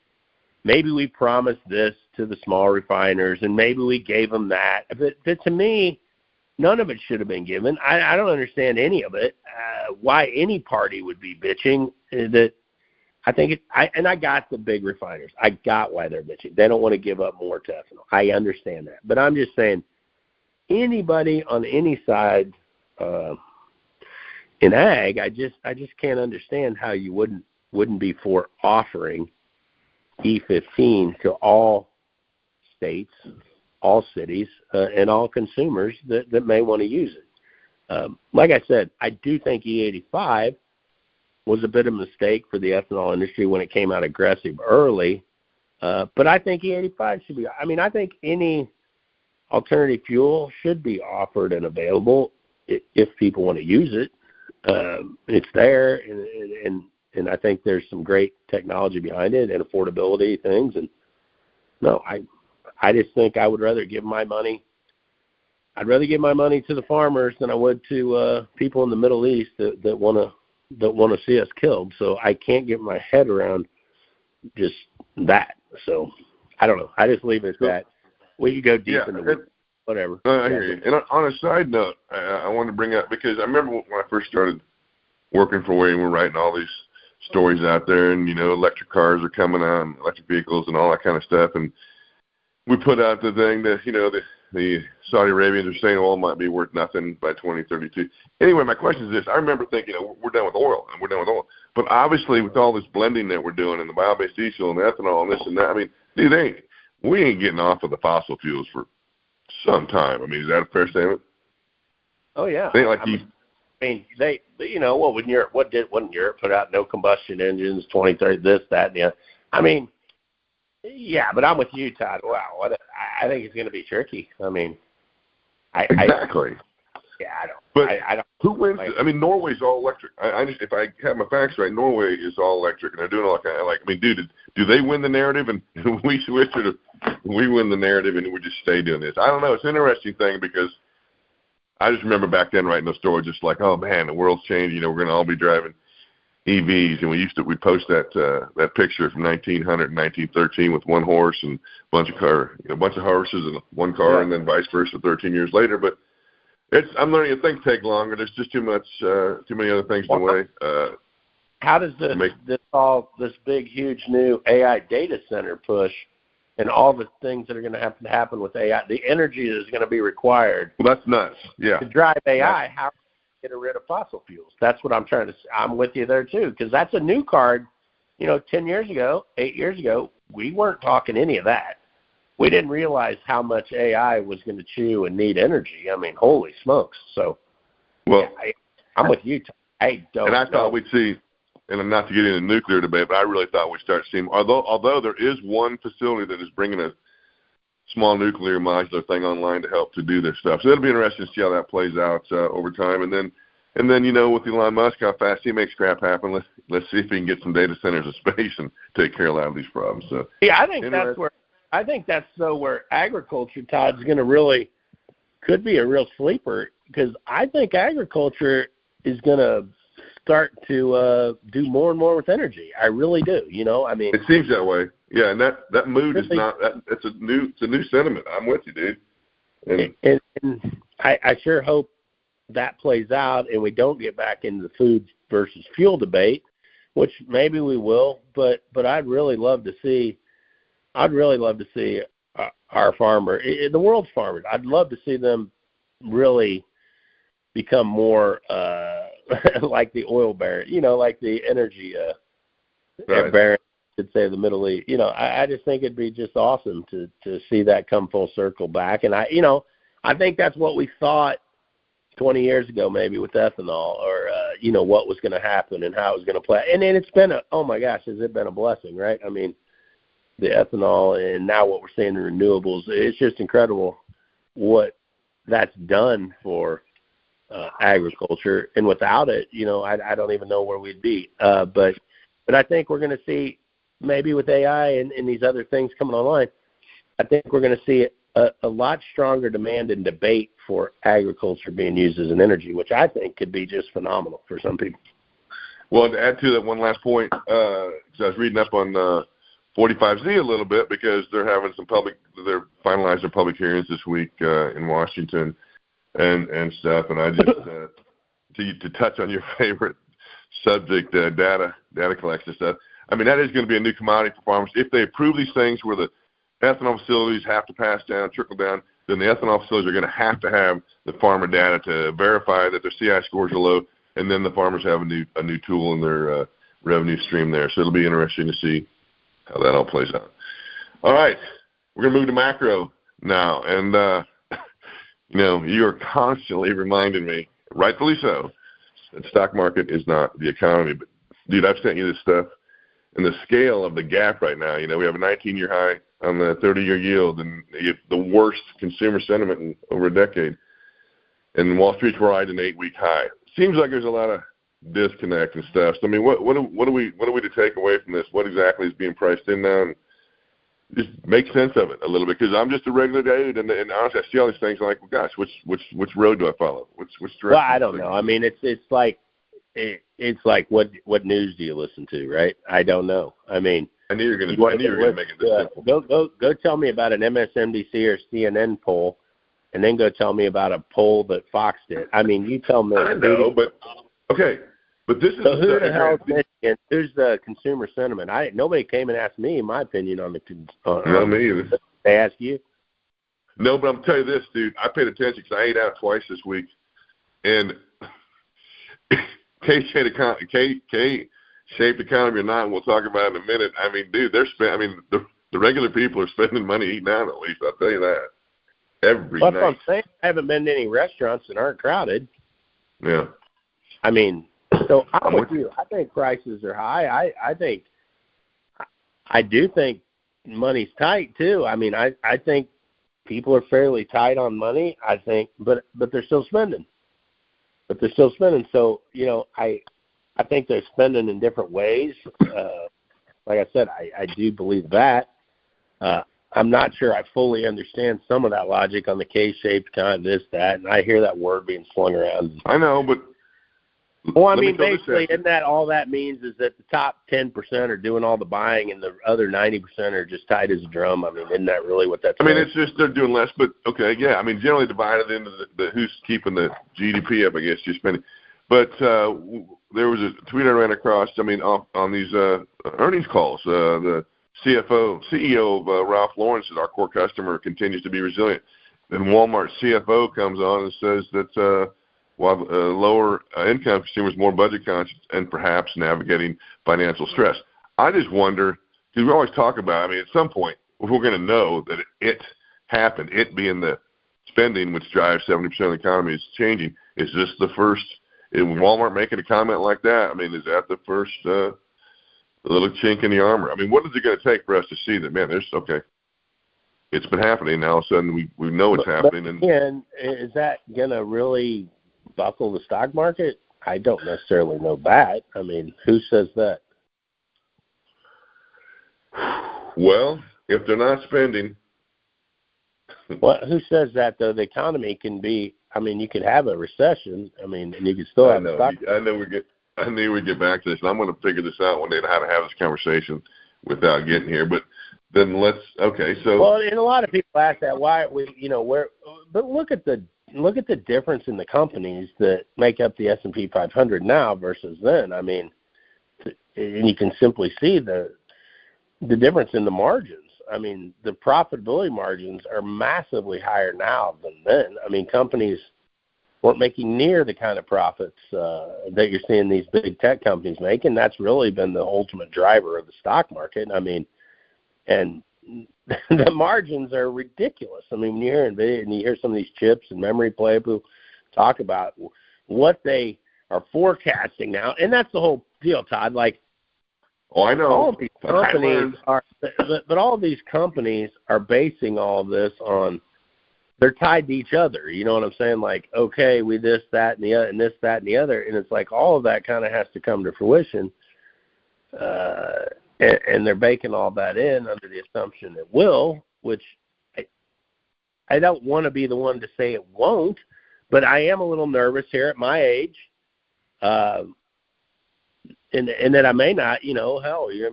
we promised this to the small refiners and maybe we gave them that. But to me, none of it should have been given. I don't understand any of it. Why any party would be bitching that. I think I got the big refiners. I got why they're bitching. They don't want to give up more to ethanol. I understand that. But I'm just saying, anybody on any side in ag, I just can't understand how you wouldn't be for offering E15 to all states, all cities, and all consumers that may want to use it. Like I said, I do think E85 was a bit of a mistake for the ethanol industry when it came out aggressive early. But I think E85 should be, I think any alternative fuel should be offered and available if people want to use it. It's there, and I think there's some great technology behind it and affordability things. And no, I just think I would rather give my money. I'd rather give my money to the farmers than I would to people in the Middle East that want to see us killed. So I can't get my head around just that. So I don't know. I just leave it at that. We could go deep in the weeds. Whatever. I hear you. And on a side note, I want to bring up, because I remember when I first started working for Wayne, we're writing all these stories out there, and, electric cars are coming out, and electric vehicles and all that kind of stuff. And we put out the thing that, the Saudi Arabians are saying oil might be worth nothing by 2032. Anyway, my question is this. I remember thinking, we're done with oil, and we're done with oil. But obviously, with all this blending that we're doing and the bio-based diesel and ethanol and this and that, we ain't getting off of the fossil fuels for some time. Is that a fair statement? Oh yeah. When Europe, wasn't Europe put out no combustion engines, 2030, this, that, and the other. I mean, yeah, but I'm with you, Todd. Wow, I think it's going to be tricky. I mean, exactly. I don't. Who wins? I mean, Norway's all electric. If I have my facts right, Norway is all electric, and they're doing all that kind of I mean, do they win the narrative, and we switch it? We win the narrative, and we just stay doing this. I don't know. It's an interesting thing because I just remember back then writing those stories, just like, oh man, the world's changing. We're going to all be driving EVs, and we'd post that picture from 1900 and 1913 with one horse and a bunch of horses and one car, and then vice versa 13 years later. But I'm learning that things take longer. There's just too many other things in the way. How does this big, huge new AI data center push and all the things that are going to have to happen with AI, the energy that is going to be required? Well, that's nuts. Yeah. To drive AI, how are we get rid of fossil fuels? That's what I'm trying to. I'm with you there too, because that's a new card. 10 years ago, 8 years ago, we weren't talking any of that. We didn't realize how much AI was going to chew and need energy. I mean, holy smokes. So, I'm with you. I thought we'd see, and not to get into nuclear debate, but I really thought we'd start seeing, although there is one facility that is bringing a small nuclear modular thing online to help to do this stuff. So it'll be interesting to see how that plays out over time. And then with Elon Musk, how fast he makes crap happen. Let's see if he can get some data centers in space and take care of a lot of these problems. So I think that's where agriculture, Todd's going to could be a real sleeper, because I think agriculture is going to start to do more and more with energy. I really do. I mean, it seems that way. Yeah, and that mood is not. It's a new sentiment. I'm with you, dude. And I sure hope that plays out, and we don't get back into the food versus fuel debate, which maybe we will. But I'd really love to see. Our farmer, the world's farmers. I'd love to see them really become more like the oil baron, like the energy baron, should say, the Middle East. I just think it'd be just awesome to see that come full circle back. And I think that's what we thought 20 years ago, maybe, with ethanol, or what was going to happen and how it was going to play. And then it's been oh my gosh, has it been a blessing, right? I mean, the ethanol, and now what we're seeing in renewables, it's just incredible what that's done for agriculture. And without it, I don't even know where we'd be. But I think we're going to see, maybe with AI and these other things coming online, I think we're going to see a lot stronger demand and debate for agriculture being used as an energy, which I think could be just phenomenal for some people. Well, to add to that one last point, because I was reading up on 45Z a little bit, because they're having they're finalizing their public hearings this week in Washington and stuff. And I just to touch on your favorite subject, data collection stuff. I mean, that is going to be a new commodity for farmers if they approve these things where the ethanol facilities have to trickle down. Then the ethanol facilities are going to have the farmer data to verify that their CI scores are low, and then the farmers have a new tool in their revenue stream there. So it'll be interesting to see how that all plays out. All right, we're going to move to macro now. And, you are constantly reminding me, rightfully so, that the stock market is not the economy. But, dude, I've sent you this stuff. And the scale of the gap right now, we have a 19-year high on the 30-year yield, and the worst consumer sentiment in over a decade. And Wall Street's right at an 8-week high. Seems like there's a lot of disconnect and stuff. So, I mean, what are we to take away from this? What exactly is being priced in now? And just make sense of it a little bit, because I'm just a regular dude, and honestly, I see all these things like, well, gosh, which road do I follow? Which direction? Well, I don't know. I mean, it's like what news do you listen to, right? I don't know. I mean, I knew you were going to make it this simple. Go tell me about an MSNBC or CNN poll, and then go tell me about a poll that Fox did. I mean, you tell me. I know, but okay. But this is who the hell is Michigan? Who's the consumer sentiment? Nobody came and asked me my opinion on the. No, me either. They ask you? No, but I'm telling you this, dude. I paid attention because I ate out twice this week, and K-shaped economy or not, and we'll talk about it in a minute. I mean, dude, the regular people are spending money eating out, at least. I'll tell you that. every night. That's what I'm saying. I haven't been to any restaurants that aren't crowded. Yeah. I mean, so I'm with you. I think prices are high. I do think money's tight too. I mean, I think people are fairly tight on money. I think, but they're still spending. So I think they're spending in different ways. Like I said, I do believe that. I'm not sure I fully understand some of that logic on the K-shaped kind of this, that, and I hear that word being slung around. I know, but well, I mean, basically, isn't that all that means is that the top 10% are doing all the buying and the other 90% are just tight as a drum? I mean, isn't that really what that's? I mean, it's just they're doing less, but okay, yeah. I mean, generally divided into the who's keeping the GDP up, I guess, you're spending. But there was a tweet I ran across. I mean, on these earnings calls, the CEO of Ralph Lauren said our core customer continues to be resilient. Then Walmart's CFO comes on and says that while lower income consumers more budget conscious and perhaps navigating financial stress. I just wonder, because we always talk about, I mean, at some point we're going to know that it happened. It being the spending, which drives 70% of the economy, is changing. Is this the first? Is Walmart making a comment like that? I mean, is that the first little chink in the armor? I mean, what is it going to take for us to see that, man, it's been happening now. All of a sudden we know it's happening. And is that going to really buckle the stock market? I don't necessarily know that. I mean, who says that? Well, if they're not spending. Well, who says that, though? The economy can be, I mean, you could have a recession. I mean, and you could still have a stock market. I knew we'd get back to this, and I'm going to figure this out one day, how to have this conversation without getting here. But then Well, and a lot of people ask that, why but look at the difference in the companies that make up the S&P 500 now versus then. I mean, and you can simply see the difference in the margins. I mean, the profitability margins are massively higher now than then. I mean, companies weren't making near the kind of profits that you're seeing these big tech companies make, and that's really been the ultimate driver of the stock market. I mean, and the margins are ridiculous. I mean, when you hear NVIDIA and you hear some of these chips and memory people talk about what they are forecasting now, and that's the whole deal, Todd. Like, oh, I know. All of these companies but all of these companies are basing all of this on, they're tied to each other. You know what I'm saying? Like, okay, we this, that, and the other, and this, that, and the other, and it's like all of that kind of has to come to fruition. And they're baking all that in under the assumption it will, which I don't want to be the one to say it won't, but I am a little nervous here at my age, and that I may not, you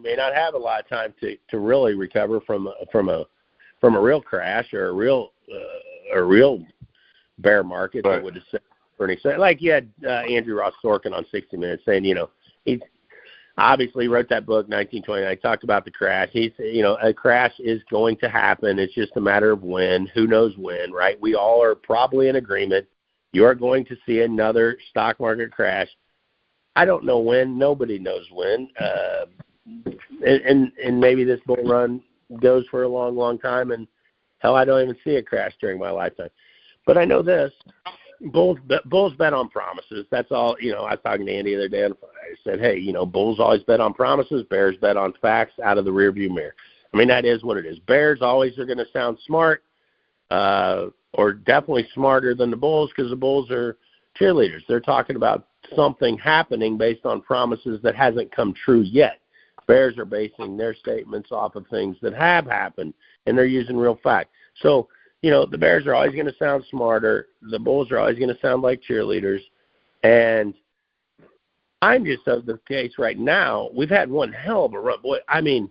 may not have a lot of time to really recover from a real crash or a real bear market. Right. That would have said pretty like you had Andrew Ross Sorkin on 60 Minutes saying, he obviously wrote that book 1929. He talked about the crash. He said, a crash is going to happen. It's just a matter of when. Who knows when, right? We all are probably in agreement. You are going to see another stock market crash. I don't know when. Nobody knows when. And maybe this bull run goes for a long, long time. And hell, I don't even see a crash during my lifetime. But I know this. Bulls bet on promises. That's all. I was talking to Andy the other day, and I said, hey, bulls always bet on promises. Bears bet on facts out of the rearview mirror. I mean, that is what it is. Bears always are going to sound smart, or definitely smarter than the bulls, because the bulls are cheerleaders. They're talking about something happening based on promises that hasn't come true yet. Bears are basing their statements off of things that have happened, and they're using real facts. So, the Bears are always going to sound smarter. The Bulls are always going to sound like cheerleaders. And I'm just of the case right now. We've had one hell of a run. Boy, I mean,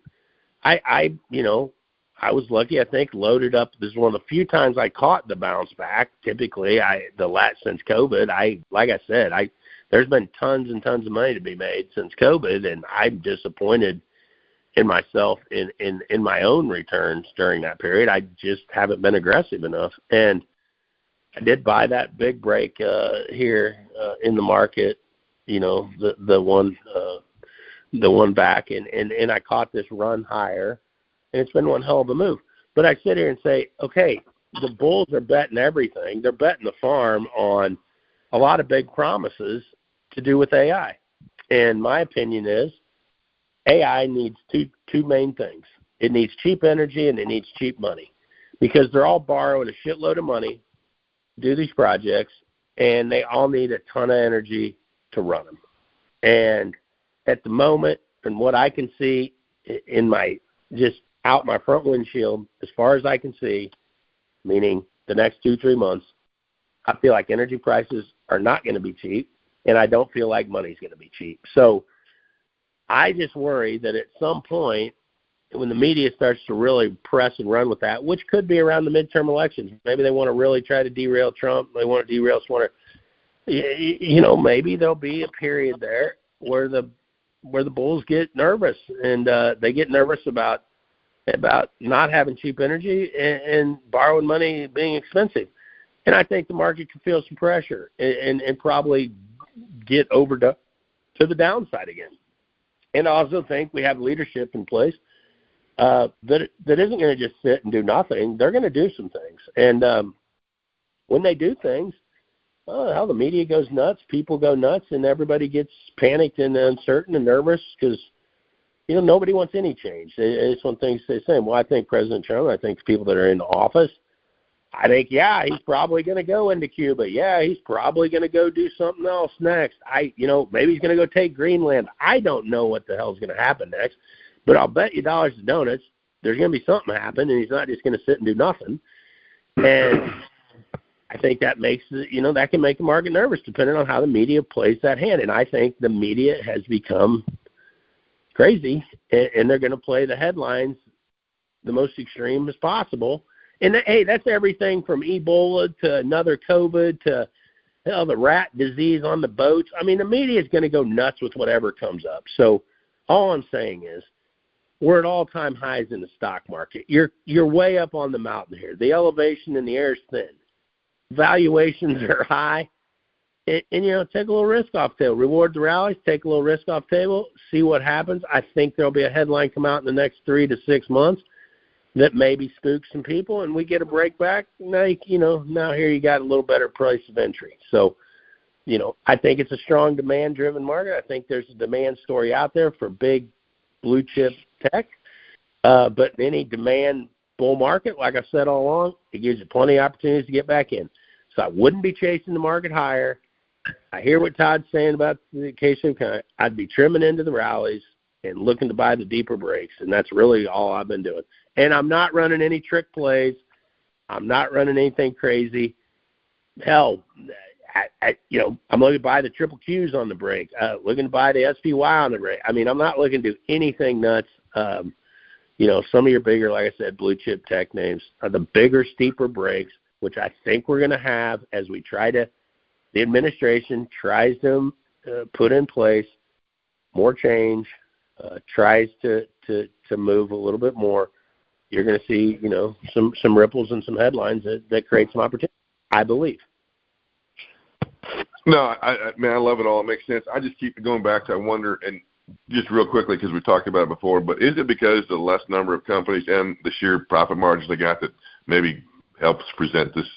I was lucky, I think, loaded up. This is one of the few times I caught the bounce back. Typically, since COVID, like I said, there's been tons and tons of money to be made since COVID, and I'm disappointed in myself in my own returns during that period. I just haven't been aggressive enough. And I did buy that big break here in the market, the one back, and I caught this run higher, and it's been one hell of a move. But I sit here and say, okay, the bulls are betting everything. They're betting the farm on a lot of big promises to do with AI. And my opinion is AI needs two main things. It needs cheap energy and it needs cheap money, because they're all borrowing a shitload of money to do these projects, and they all need a ton of energy to run them. And at the moment, from what I can see in my just out my front windshield, as far as I can see, meaning the next 2-3 months, I feel like energy prices are not going to be cheap, and I don't feel like money's going to be cheap. So I just worry that at some point, when the media starts to really press and run with that, which could be around the midterm elections, maybe they want to really try to derail Trump, they want to derail Swanner, maybe there'll be a period there where the bulls get nervous, and they get nervous about not having cheap energy and borrowing money being expensive. And I think the market could feel some pressure and probably get over to the downside again. And I also think we have leadership in place that isn't going to just sit and do nothing. They're going to do some things. And when they do things, the media goes nuts, people go nuts, and everybody gets panicked and uncertain and nervous because, nobody wants any change. It's one thing to say, well, I think President Trump, I think the people that are in office, I think, he's probably going to go into Cuba. Yeah, he's probably going to go do something else next. Maybe he's going to go take Greenland. I don't know what the hell's going to happen next, but I'll bet you dollars to donuts there's going to be something happen, and he's not just going to sit and do nothing. And I think that makes, that can make the market nervous depending on how the media plays that hand. And I think the media has become crazy, and they're going to play the headlines the most extreme as possible. And, hey, that's everything from Ebola to another COVID to the rat disease on the boats. I mean, the media is going to go nuts with whatever comes up. So all I'm saying is we're at all-time highs in the stock market. You're way up on the mountain here. The elevation in the air is thin. Valuations are high. And take a little risk off the table. Reward the rallies, take a little risk off the table, see what happens. I think there'll be a headline come out in the next 3 to 6 months that maybe spooks some people, and we get a break back. Now, now here you got a little better price of entry. So, I think it's a strong demand-driven market. I think there's a demand story out there for big blue-chip tech. But any demand bull market, like I said all along, it gives you plenty of opportunities to get back in. So I wouldn't be chasing the market higher. I hear what Todd's saying about the queso. I'd be trimming into the rallies and looking to buy the deeper breaks, and that's really all I've been doing. And I'm not running any trick plays. I'm not running anything crazy. Hell, I'm looking to buy the triple Qs on the break, looking to buy the SPY on the break. I mean, I'm not looking to do anything nuts. Some of your bigger, like I said, blue-chip tech names are the bigger, steeper breaks, which I think we're going to have as we the administration tries to put in place more change, tries to move a little bit more. You're going to see, some ripples and some headlines that create some opportunity, I believe. No, I love it all. It makes sense. I just keep going back to, I wonder, and just real quickly, because we've talked about it before, but is it because the less number of companies and the sheer profit margins they got that maybe helps present this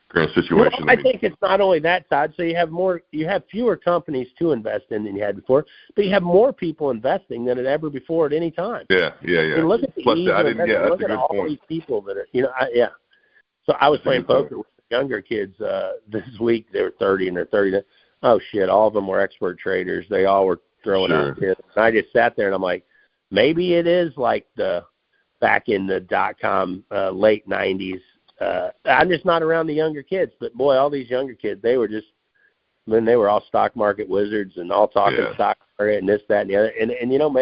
current situation? Well, I think it's not only that, Todd. So you have fewer companies to invest in than you had before, but you have more people investing than ever before at any time. Yeah. I mean, look at the ease of investment. Look at all these people that are, So I was playing poker with younger kids this week. They were 30 and they're 30. Oh shit! All of them were expert traders. They all were throwing out tips. And I just sat there and I'm like, maybe it is like back in the .com late 90s. I'm just not around the younger kids, but boy, all these younger kids, they were all stock market wizards and all talking stock market and this, that, and the other. And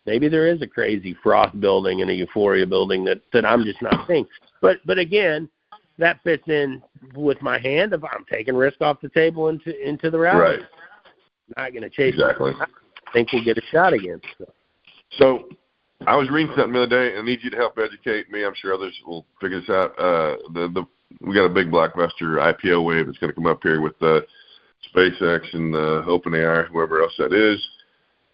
maybe there is a crazy froth building and a euphoria building that I'm just not seeing. But again, that fits in with my hand if I'm taking risk off the table into the rally. Right. Not going to chase exactly. I think we'll get a shot again. So I was reading something the other day, and I need you to help educate me. I'm sure others will figure this out. We got a big blockbuster IPO wave that's going to come up here with SpaceX and OpenAI, whoever else that is.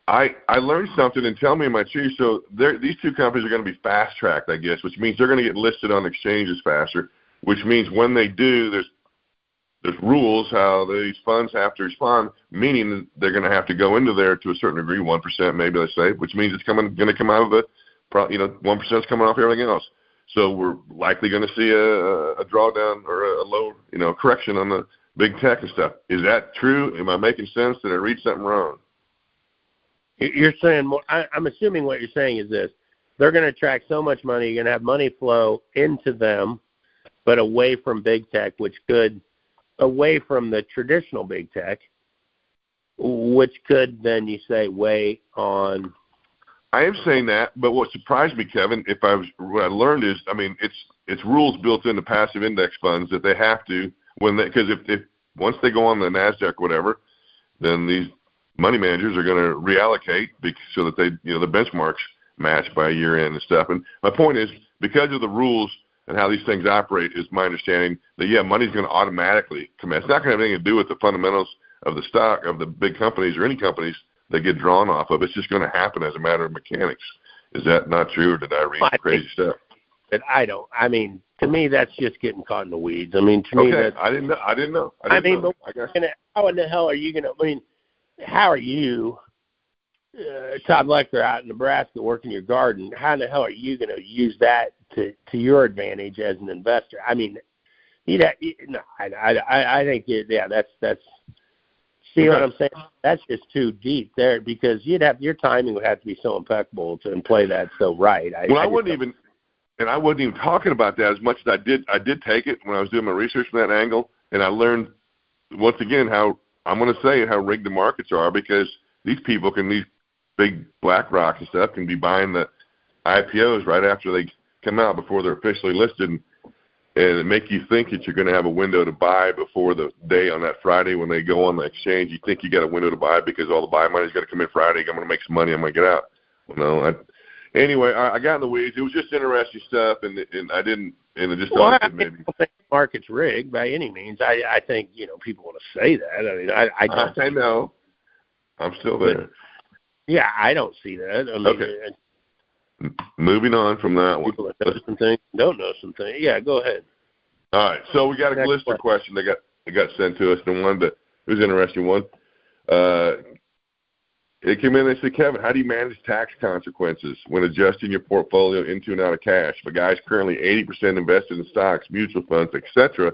I learned something, and tell me am I true. So these two companies are going to be fast-tracked, I guess, which means they're going to get listed on exchanges faster. which means when they do, there's rules how these funds have to respond, meaning that they're going to have to go into there to a certain degree, 1% maybe, let's say, which means it's going to come out of the, 1% is coming off everything else. So we're likely going to see a drawdown or a low, correction on the big tech and stuff. Is that true? Am I making sense? Did I read something wrong? You're saying more. I'm assuming what you're saying is this: they're going to attract so much money, you're going to have money flow into them, but away from big tech, away from the traditional big tech, which could then, you say, weigh on. I am saying that, but what surprised me, Kevin, what I learned is, it's rules built into passive index funds that they have to because if once they go on the NASDAQ or whatever, then these money managers are going to reallocate so that they, the benchmarks match by year end and stuff. And my point is, because of the rules and how these things operate, is my understanding that money's going to automatically come in. It's not going to have anything to do with the fundamentals of the stock of the big companies or any companies that get drawn off of. It's just going to happen as a matter of mechanics. Is that not true, or did I read crazy stuff? But I don't. To me, that's just getting caught in the weeds. To me, that's, I didn't know. But how in the hell are you going to? How are you, Todd Lechter, out in Nebraska working your garden? How in the hell are you going to use that to your advantage as an investor? I think that's. See what I'm saying? That's just too deep there, because your timing would have to be so impeccable to play that so right. I wasn't even talking about that as much as I did. I did take it when I was doing my research from that angle, and I learned once again how rigged the markets are, because these big BlackRock and stuff can be buying the IPOs right after they come out before they're officially listed. And it make you think that you're going to have a window to buy before the day on that Friday when they go on the exchange. You think you got a window to buy because all the buy money's got to come in Friday. I'm going to make some money. I'm going to get out. Anyway, I got in the weeds. It was just interesting stuff, and I didn't. And it just I don't think the market's rigged by any means. I think people want to say that. I don't. I know. I'm still there. Yeah, I don't see that. Okay. Moving on from that one. People that know some things, don't know some things. Yeah, go ahead. All right, so we got a listener question that got sent to us, and one that was an interesting one. It came in and said, Kevin, how do you manage tax consequences when adjusting your portfolio into and out of cash? If a guy's currently 80% invested in stocks, mutual funds, etc.,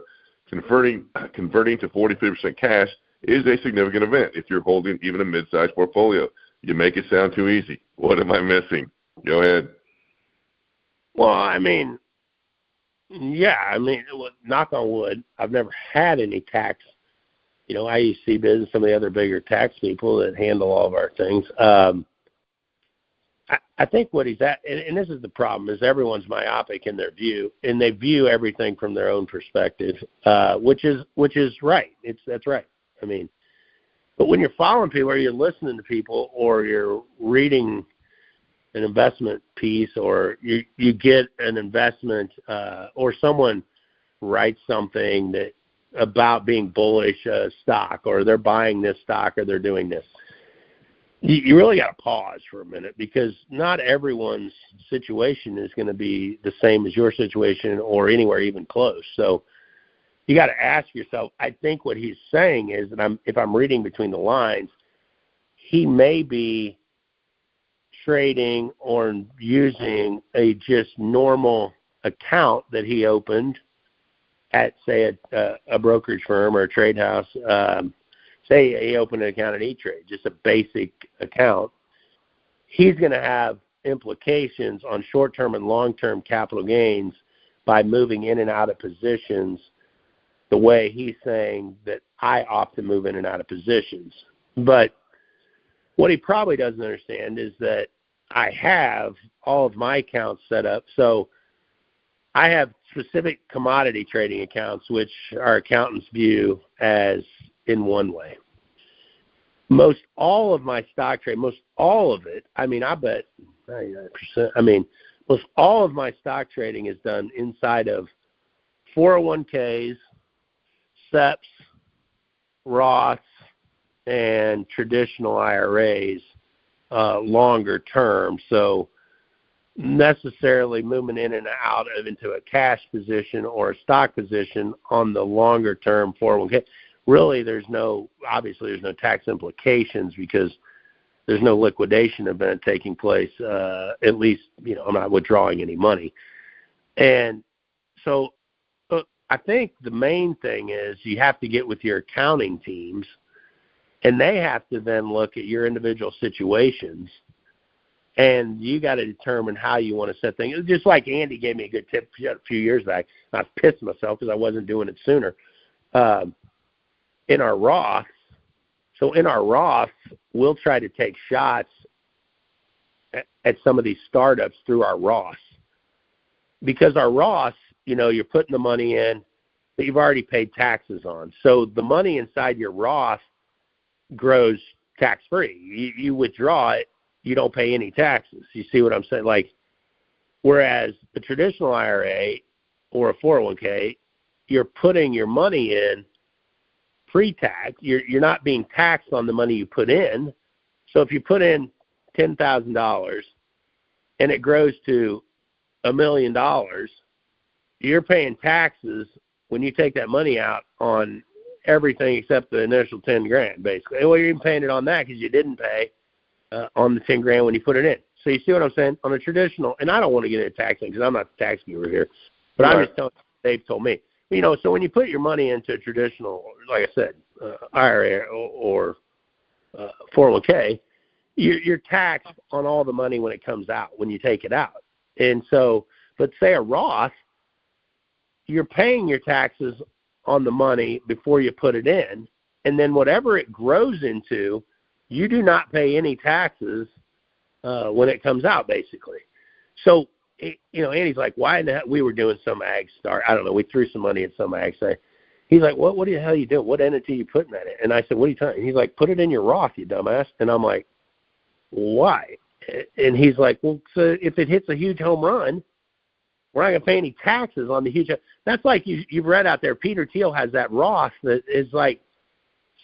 converting to 40-50% cash is a significant event if you're holding even a mid-sized portfolio. You make it sound too easy. What am I missing? Go ahead. Well, knock on wood, I've never had any tax. I use CBiz and some of the other bigger tax people that handle all of our things. I think what he's at, and this is the problem, is everyone's myopic in their view, and they view everything from their own perspective, which is right. That's right. But when you're following people, or you're listening to people, or you're reading an investment piece, or you get an investment, or someone writes something about being bullish stock, or they're buying this stock, or they're doing this, you really got to pause for a minute, because not everyone's situation is going to be the same as your situation, or anywhere even close. So you got to ask yourself. I think what he's saying is that if I'm reading between the lines, he may be trading or using a just normal account that he opened at, say, a brokerage firm or a trade house. Say he opened an account at E-Trade, just a basic account. He's going to have implications on short-term and long-term capital gains by moving in and out of positions the way he's saying that I opt to move in and out of positions. But what he probably doesn't understand is that I have all of my accounts set up. So I have specific commodity trading accounts, which our accountants view as in one way. Most all of my stock trade, most all of it, I bet 99%, most all of my stock trading is done inside of 401ks, SEPs, Roths, and traditional IRAs, longer term. So necessarily moving in and out of into a cash position or a stock position on the longer term 401k. Really, obviously there's no tax implications because there's no liquidation event taking place. At least, I'm not withdrawing any money. And so I think the main thing is you have to get with your accounting teams, and they have to then look at your individual situations. And you got to determine how you want to set things. Just like Andy gave me a good tip a few years back. I was pissed myself because I wasn't doing it sooner. In our Roth, we'll try to take shots at some of these startups through our Roth. Because our Roth, you're putting the money in that you've already paid taxes on. So the money inside your Roth grows tax-free. You withdraw it, you don't pay any taxes. You see what I'm saying? Like, whereas a traditional IRA or a 401k, you're putting your money in pre-tax. You're not being taxed on the money you put in. So if you put in $10,000 and it grows to $1 million, you're paying taxes when you take that money out on everything except the initial $10,000, basically. Well, you're even paying it on that because you didn't pay on the $10,000 when you put it in. So you see what I'm saying? On a traditional, and I don't want to get into taxing because I'm not the tax guru here, but right. I'm just telling you what they've told me. So when you put your money into a traditional, like I said, IRA or 401k, you're taxed on all the money when it comes out, when you take it out. And so, but say a Roth, you're paying your taxes on the money before you put it in, and then whatever it grows into, you do not pay any taxes when it comes out, basically. So, Andy's like, why in the hell? We were doing some ag start. I don't know. We threw some money at some ag say. He's like, what the hell are you doing? What entity are you putting that in? And I said, what are you talking? He's like, put it in your Roth, you dumbass. And I'm like, why? And he's like, well, so if it hits a huge home run, we're not going to pay any taxes on the huge. That's like you've read out there. Peter Thiel has that Roth that is like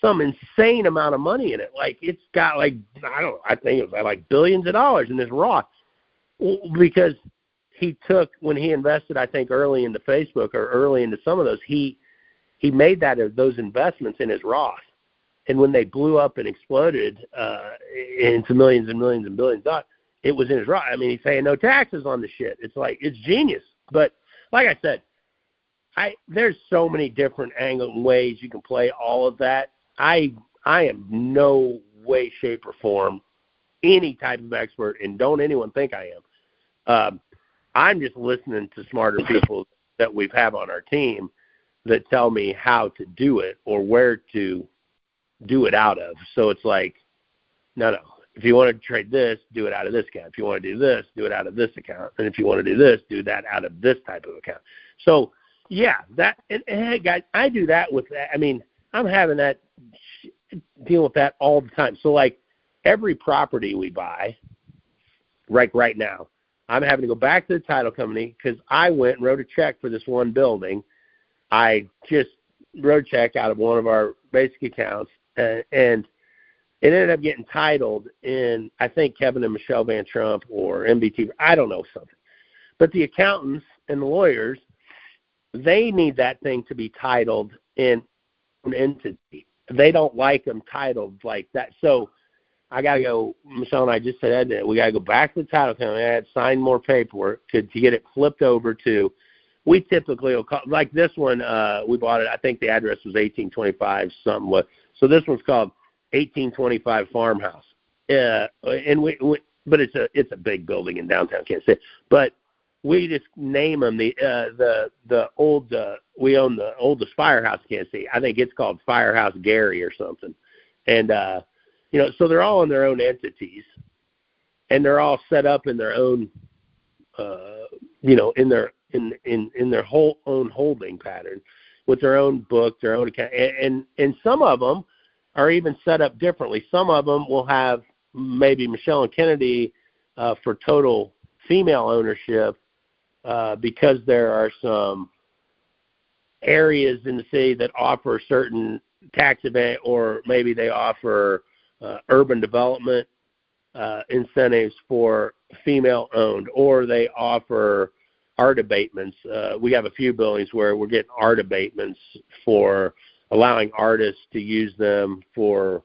some insane amount of money in it. Like it's got like, I think it was like billions of dollars in this Roth because he took, when he invested, I think early into Facebook or early into some of those, he made those investments in his Roth. And when they blew up and exploded into millions and millions and billions of dollars, it was in his Roth. I mean, he's paying no taxes on the shit. It's like, it's genius. But like I said, there's so many different angles and ways you can play all of that. I am no way, shape, or form any type of expert, and don't anyone think I am. I'm just listening to smarter people that we have on our team that tell me how to do it or where to do it out of. So it's like, no. If you want to trade this, do it out of this account. If you want to do this, do it out of this account. And if you want to do this, do that out of this type of account. So, yeah, and hey, guys, I do that with that. I mean, I'm having that, dealing with that all the time. So, like, every property we buy, right now, I'm having to go back to the title company because I went and wrote a check for this one building. I just wrote a check out of one of our basic accounts, and it ended up getting titled in, I think, Kevin and Michelle Van Trump or MBT. I don't know, something. But the accountants and the lawyers, they need that thing to be titled in an entity. They don't like them titled like that. So I got to go, Michelle and I just said that we got to go back to the title company. I had to sign more paperwork to get it flipped over to, we typically will call, like this one, we bought it, I think the address was 1825 something. So this one's called 1825 Farmhouse, and but it's a big building in downtown Kansas City. But we just name them the old. We own the oldest firehouse in Kansas City. I think it's called Firehouse Gary or something. And so they're all in their own entities, and they're all set up in their own, in their whole own holding pattern with their own book, their own account, and some of them are even set up differently. Some of them will have maybe Michelle and Kennedy for total female ownership because there are some areas in the city that offer certain tax event, or maybe they offer urban development incentives for female-owned, or they offer art abatements. We have a few buildings where we're getting art abatements for allowing artists to use them for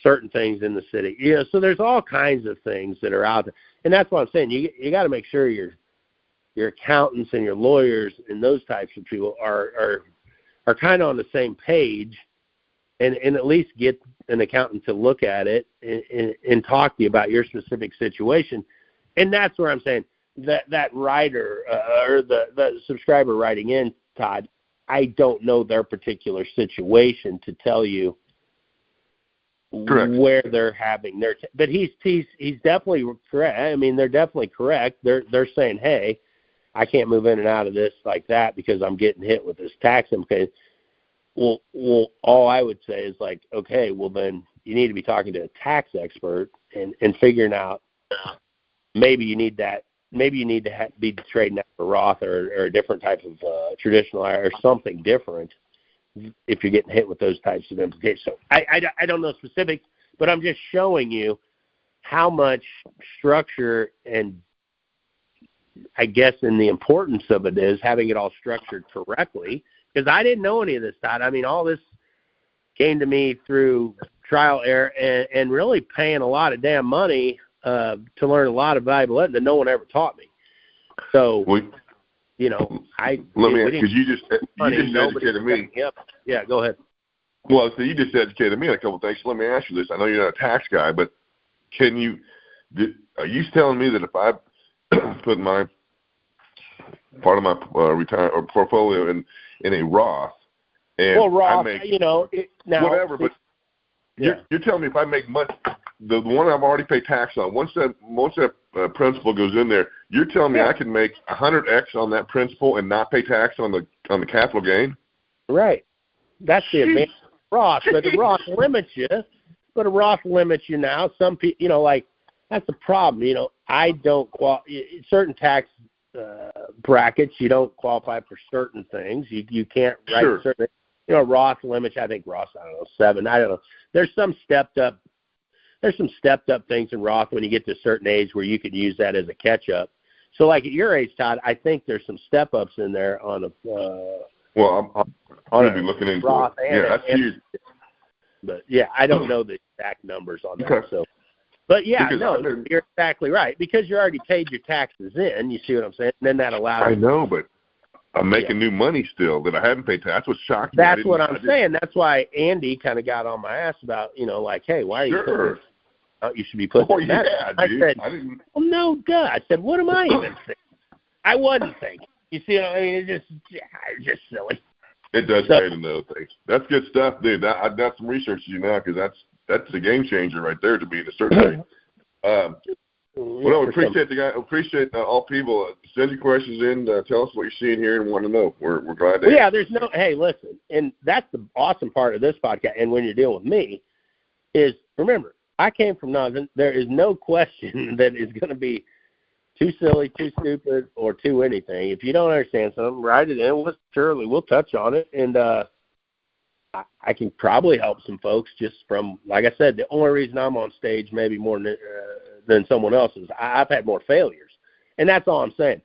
certain things in the city. So there's all kinds of things that are out there. And that's what I'm saying. You got to make sure your accountants and your lawyers and those types of people are kind of on the same page, and at least get an accountant to look at it and talk to you about your specific situation. And that's where I'm saying that writer or the subscriber writing in, Todd, I don't know their particular situation to tell you correct where they're having their but he's definitely correct. I mean, they're definitely correct. They're saying, hey, I can't move in and out of this like that because I'm getting hit with this tax implication. Well, all I would say is like, okay, well then you need to be talking to a tax expert and figuring out maybe you need to be trading out for Roth or a different type of traditional or something different if you're getting hit with those types of implications. So I don't know specifics, but I'm just showing you how much structure and I guess in the importance of it is having it all structured correctly, because I didn't know any of this, Todd. I mean, all this came to me through trial error and really paying a lot of damn money to learn a lot of valuable lessons that no one ever taught me. So, let me ask, because you just educated me. Yep. Yeah, go ahead. Well, so you just educated me on a couple of things. So let me ask you this. I know you're not a tax guy, but are you telling me that if I put my part of my retirement or portfolio in a Roth, and Roth, I make now, whatever, but you're telling me if I make money, the one I've already paid tax on, once that principal goes in there, you're telling me I can make 100x on that principal and not pay tax on the capital gain? Right. That's the advantage of Roth, but the Roth limits you. But a Roth limits you now. Some people, that's the problem. I don't certain tax brackets. You don't qualify for certain things. You can't write certain. Roth limits. I think Roth. 7. I don't know. There's some stepped up things in Roth when you get to a certain age where you could use that as a catch up. So like at your age, Todd, I think there's some step ups in there on a. I'm going to be looking into Roth it. That's huge. But I don't know the exact numbers on that. Okay. So, but you're exactly right, because you already paid your taxes in. You see what I'm saying? And then that allows. I know, but I'm making new money still that I haven't paid tax. That's what's shocking. That's what I'm saying. That's why Andy kind of got on my ass about, hey, why are you putting you should be putting that. I said, well, no, duh. I said, what am I even thinking? I wasn't thinking. You see what I mean? It's just silly. It does pay to know things. That's good stuff, dude. I've got some research to do now, because that's a game changer right there to be in a certain way. Well, appreciate all people. Send your questions in. Tell us what you're seeing here and want to know. We're glad to. Well, hey, listen, and that's the awesome part of this podcast. And when you're dealing with me, is remember, I came from nothing. There is no question that is going to be too silly, too stupid, or too anything. If you don't understand something, write it in. We'll touch on it, and I can probably help some folks just from, like I said, the only reason I'm on stage maybe more than someone else is I've had more failures, and that's all I'm saying.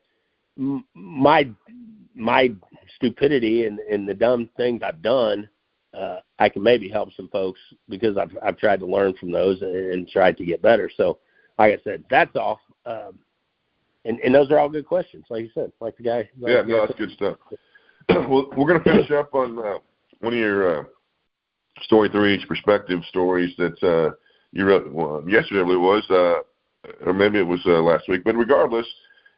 My stupidity and the dumb things I've done, I can maybe help some folks because I've tried to learn from those and tried to get better. So, like I said, that's all. And those are all good questions, like you said, like the guy. That's good stuff. Well, we're going to finish up on one of your story 3H perspective stories that you wrote yesterday, I believe it was, or maybe it was last week. But regardless,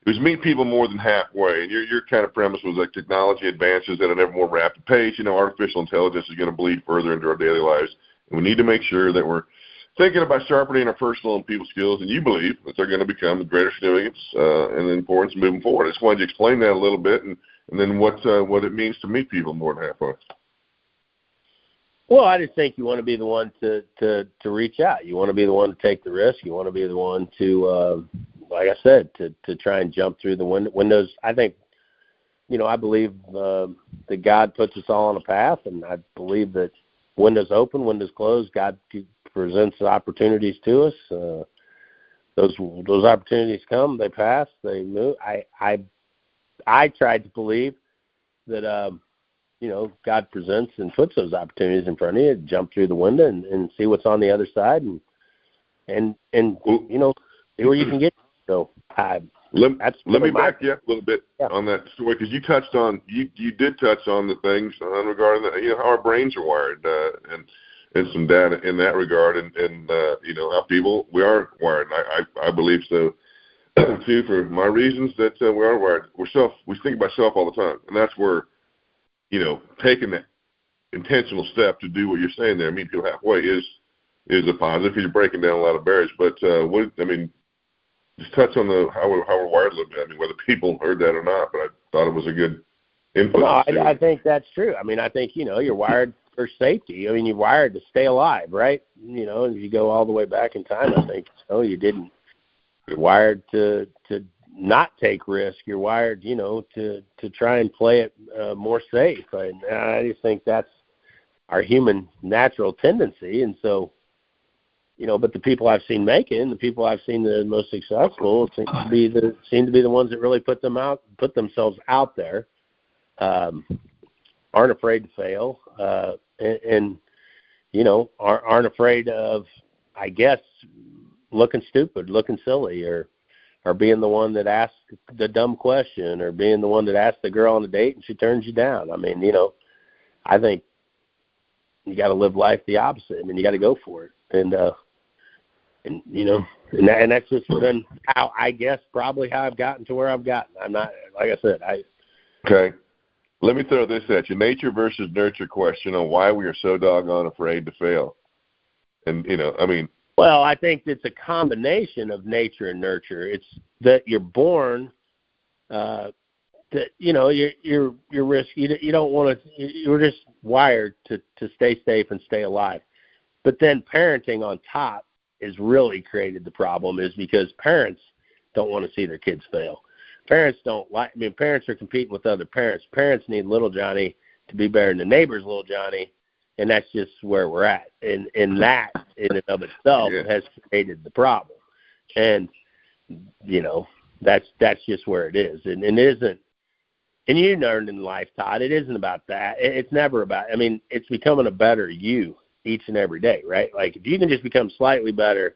it was meet people more than halfway. And your kind of premise was like technology advances at an ever more rapid pace. Artificial intelligence is going to bleed further into our daily lives. And we need to make sure that we're thinking about sharpening our personal and people skills, and you believe that they're going to become of greater significance and importance moving forward. I just wanted you to explain that a little bit, and then what it means to meet people more than halfway. Well, I just think you want to be the one to reach out. You want to be the one to take the risk. You want to be the one to, like I said, to try and jump through the windows. I think, I believe that God puts us all on a path, and I believe that windows open, windows closed, God presents opportunities to us. those opportunities come, they pass, they move. I tried to believe that God presents and puts those opportunities in front of you, jump through the window and see what's on the other side, and see where you can get. So let me back you up a little bit on that story, because you touched on you did touch on the things regarding how our brains are wired and some data in that regard, and how people we are wired. And I believe so too, for my reasons that we are wired. We think about self all the time, and that's where taking that intentional step to do what you're saying there, meet people halfway, is a positive. You're breaking down a lot of barriers, but just touch on how we're wired a little bit. I mean, whether people heard that or not, but I thought it was a good input. No, I think that's true. I mean, I think, you're wired for safety. I mean, you're wired to stay alive, right? If you go all the way back in time, I think, you're wired to not take risk. You're wired, to try and play it more safe. And I just think that's our human natural tendency. And so, but the people I've seen make it, and the people I've seen the most successful seem to be the ones that really put themselves out there, aren't afraid to fail, and aren't afraid of, I guess, looking stupid, looking silly, or being the one that asks the dumb question, or being the one that asks the girl on a date and she turns you down. I mean, I think you got to live life the opposite. I mean, you got to go for it. And that's just been how, I guess, probably how I've gotten to where I've gotten. I'm not, like I said, Okay. Let me throw this at you. Nature versus nurture question on why we are so doggone afraid to fail. And, well, I think it's a combination of nature and nurture. It's that you're born, that, you're risky. You don't want to, you're just wired to stay safe and stay alive. But then parenting on top has really created the problem, is because parents don't want to see their kids fail. Parents parents are competing with other parents. Parents need little Johnny to be better than the neighbor's little Johnny, and that's just where we're at. And that in and of itself has created the problem. And, that's just where it is. And it isn't, and you learned in life, Todd, it isn't about that. It's never about, it's becoming a better you each and every day, right? Like, if you can just become slightly better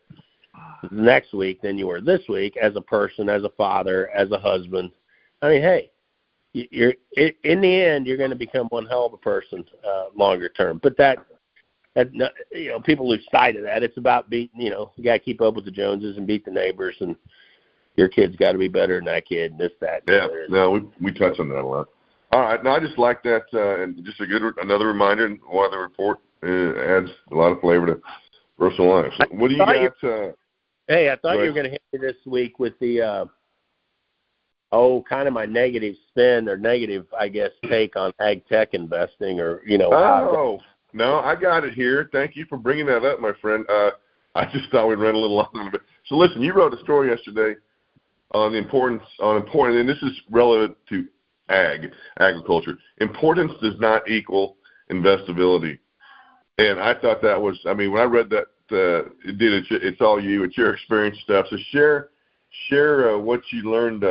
next week than you were this week, as a person, as a father, as a husband, hey, you're in the end, you're going to become one hell of a person longer term. But that people lose sight of that. It's about beating, you got to keep up with the Joneses and beat the neighbors, and your kid's got to be better than that kid, and this, that. Yeah, no, we touch on that a lot. All right, now I just like that, and just another reminder, and why the report adds a lot of flavor to personal life. So what do you got? Hey, I thought you were going to hit me this week with the kind of my negative spin, or negative, I guess, take on ag tech investing, or no, I got it here. Thank you for bringing that up, my friend. I just thought we'd run a little long on it. So listen, you wrote a story yesterday on the importance, and this is relevant to agriculture. Importance does not equal investability. And I thought that was, when I read that, it's all you, it's your experience stuff. So share what you learned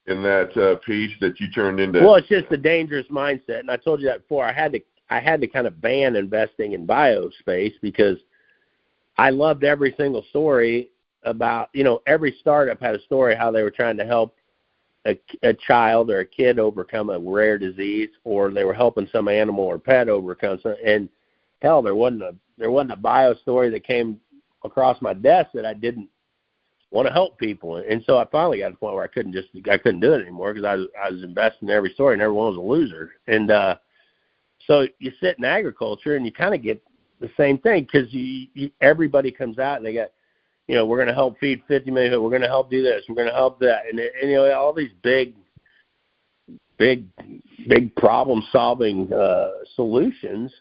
in that piece that you turned into. Well, it's just a dangerous mindset, and I told you that before. I had to kind of ban investing in biospace, because I loved every single story about, every startup had a story how they were trying to help a child or a kid overcome a rare disease, or they were helping some animal or pet overcome something. And hell, there wasn't a bio story that came across my desk that I didn't want to help people. And so I finally got to the point where I couldn't do it anymore, because I was investing in every story, and everyone was a loser. And so you sit in agriculture and you kind of get the same thing, because everybody comes out and they got, we're going to help feed 50 million. We're going to help do this. We're going to help that. And all these big problem-solving solutions.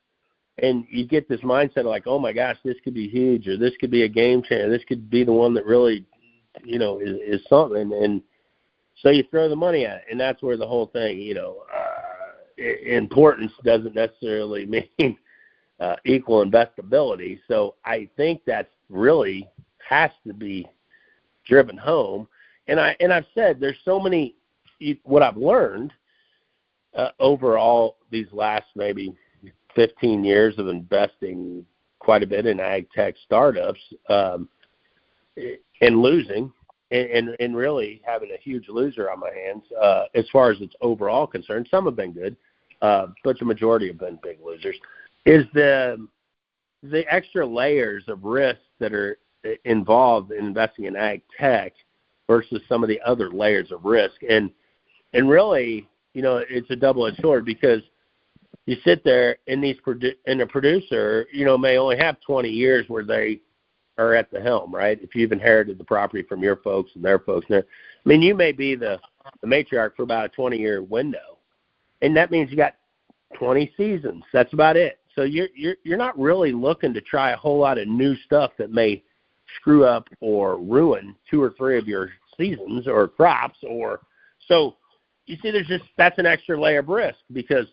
And you get this mindset of like, oh, my gosh, this could be huge, or this could be a game changer. This could be the one that really, is something. And so you throw the money at it. And that's where the whole thing, importance doesn't necessarily mean equal investability. So I think that's really has to be driven home. And I've said there's so many, what I've learned overall these last maybe 15 years of investing quite a bit in ag tech startups and losing and really having a huge loser on my hands as far as its overall concerned. Some have been good, but the majority have been big losers, is the extra layers of risk that are involved in investing in ag tech versus some of the other layers of risk. And really, it's a double-edged sword, because you sit there and a producer, may only have 20 years where they are at the helm, right? If you've inherited the property from your folks and their folks. You may be the matriarch for about a 20-year window, and that means you got 20 seasons. That's about it. So you're not really looking to try a whole lot of new stuff that may screw up or ruin 2 or 3 of your seasons or crops. So you see, that's an extra layer of risk, because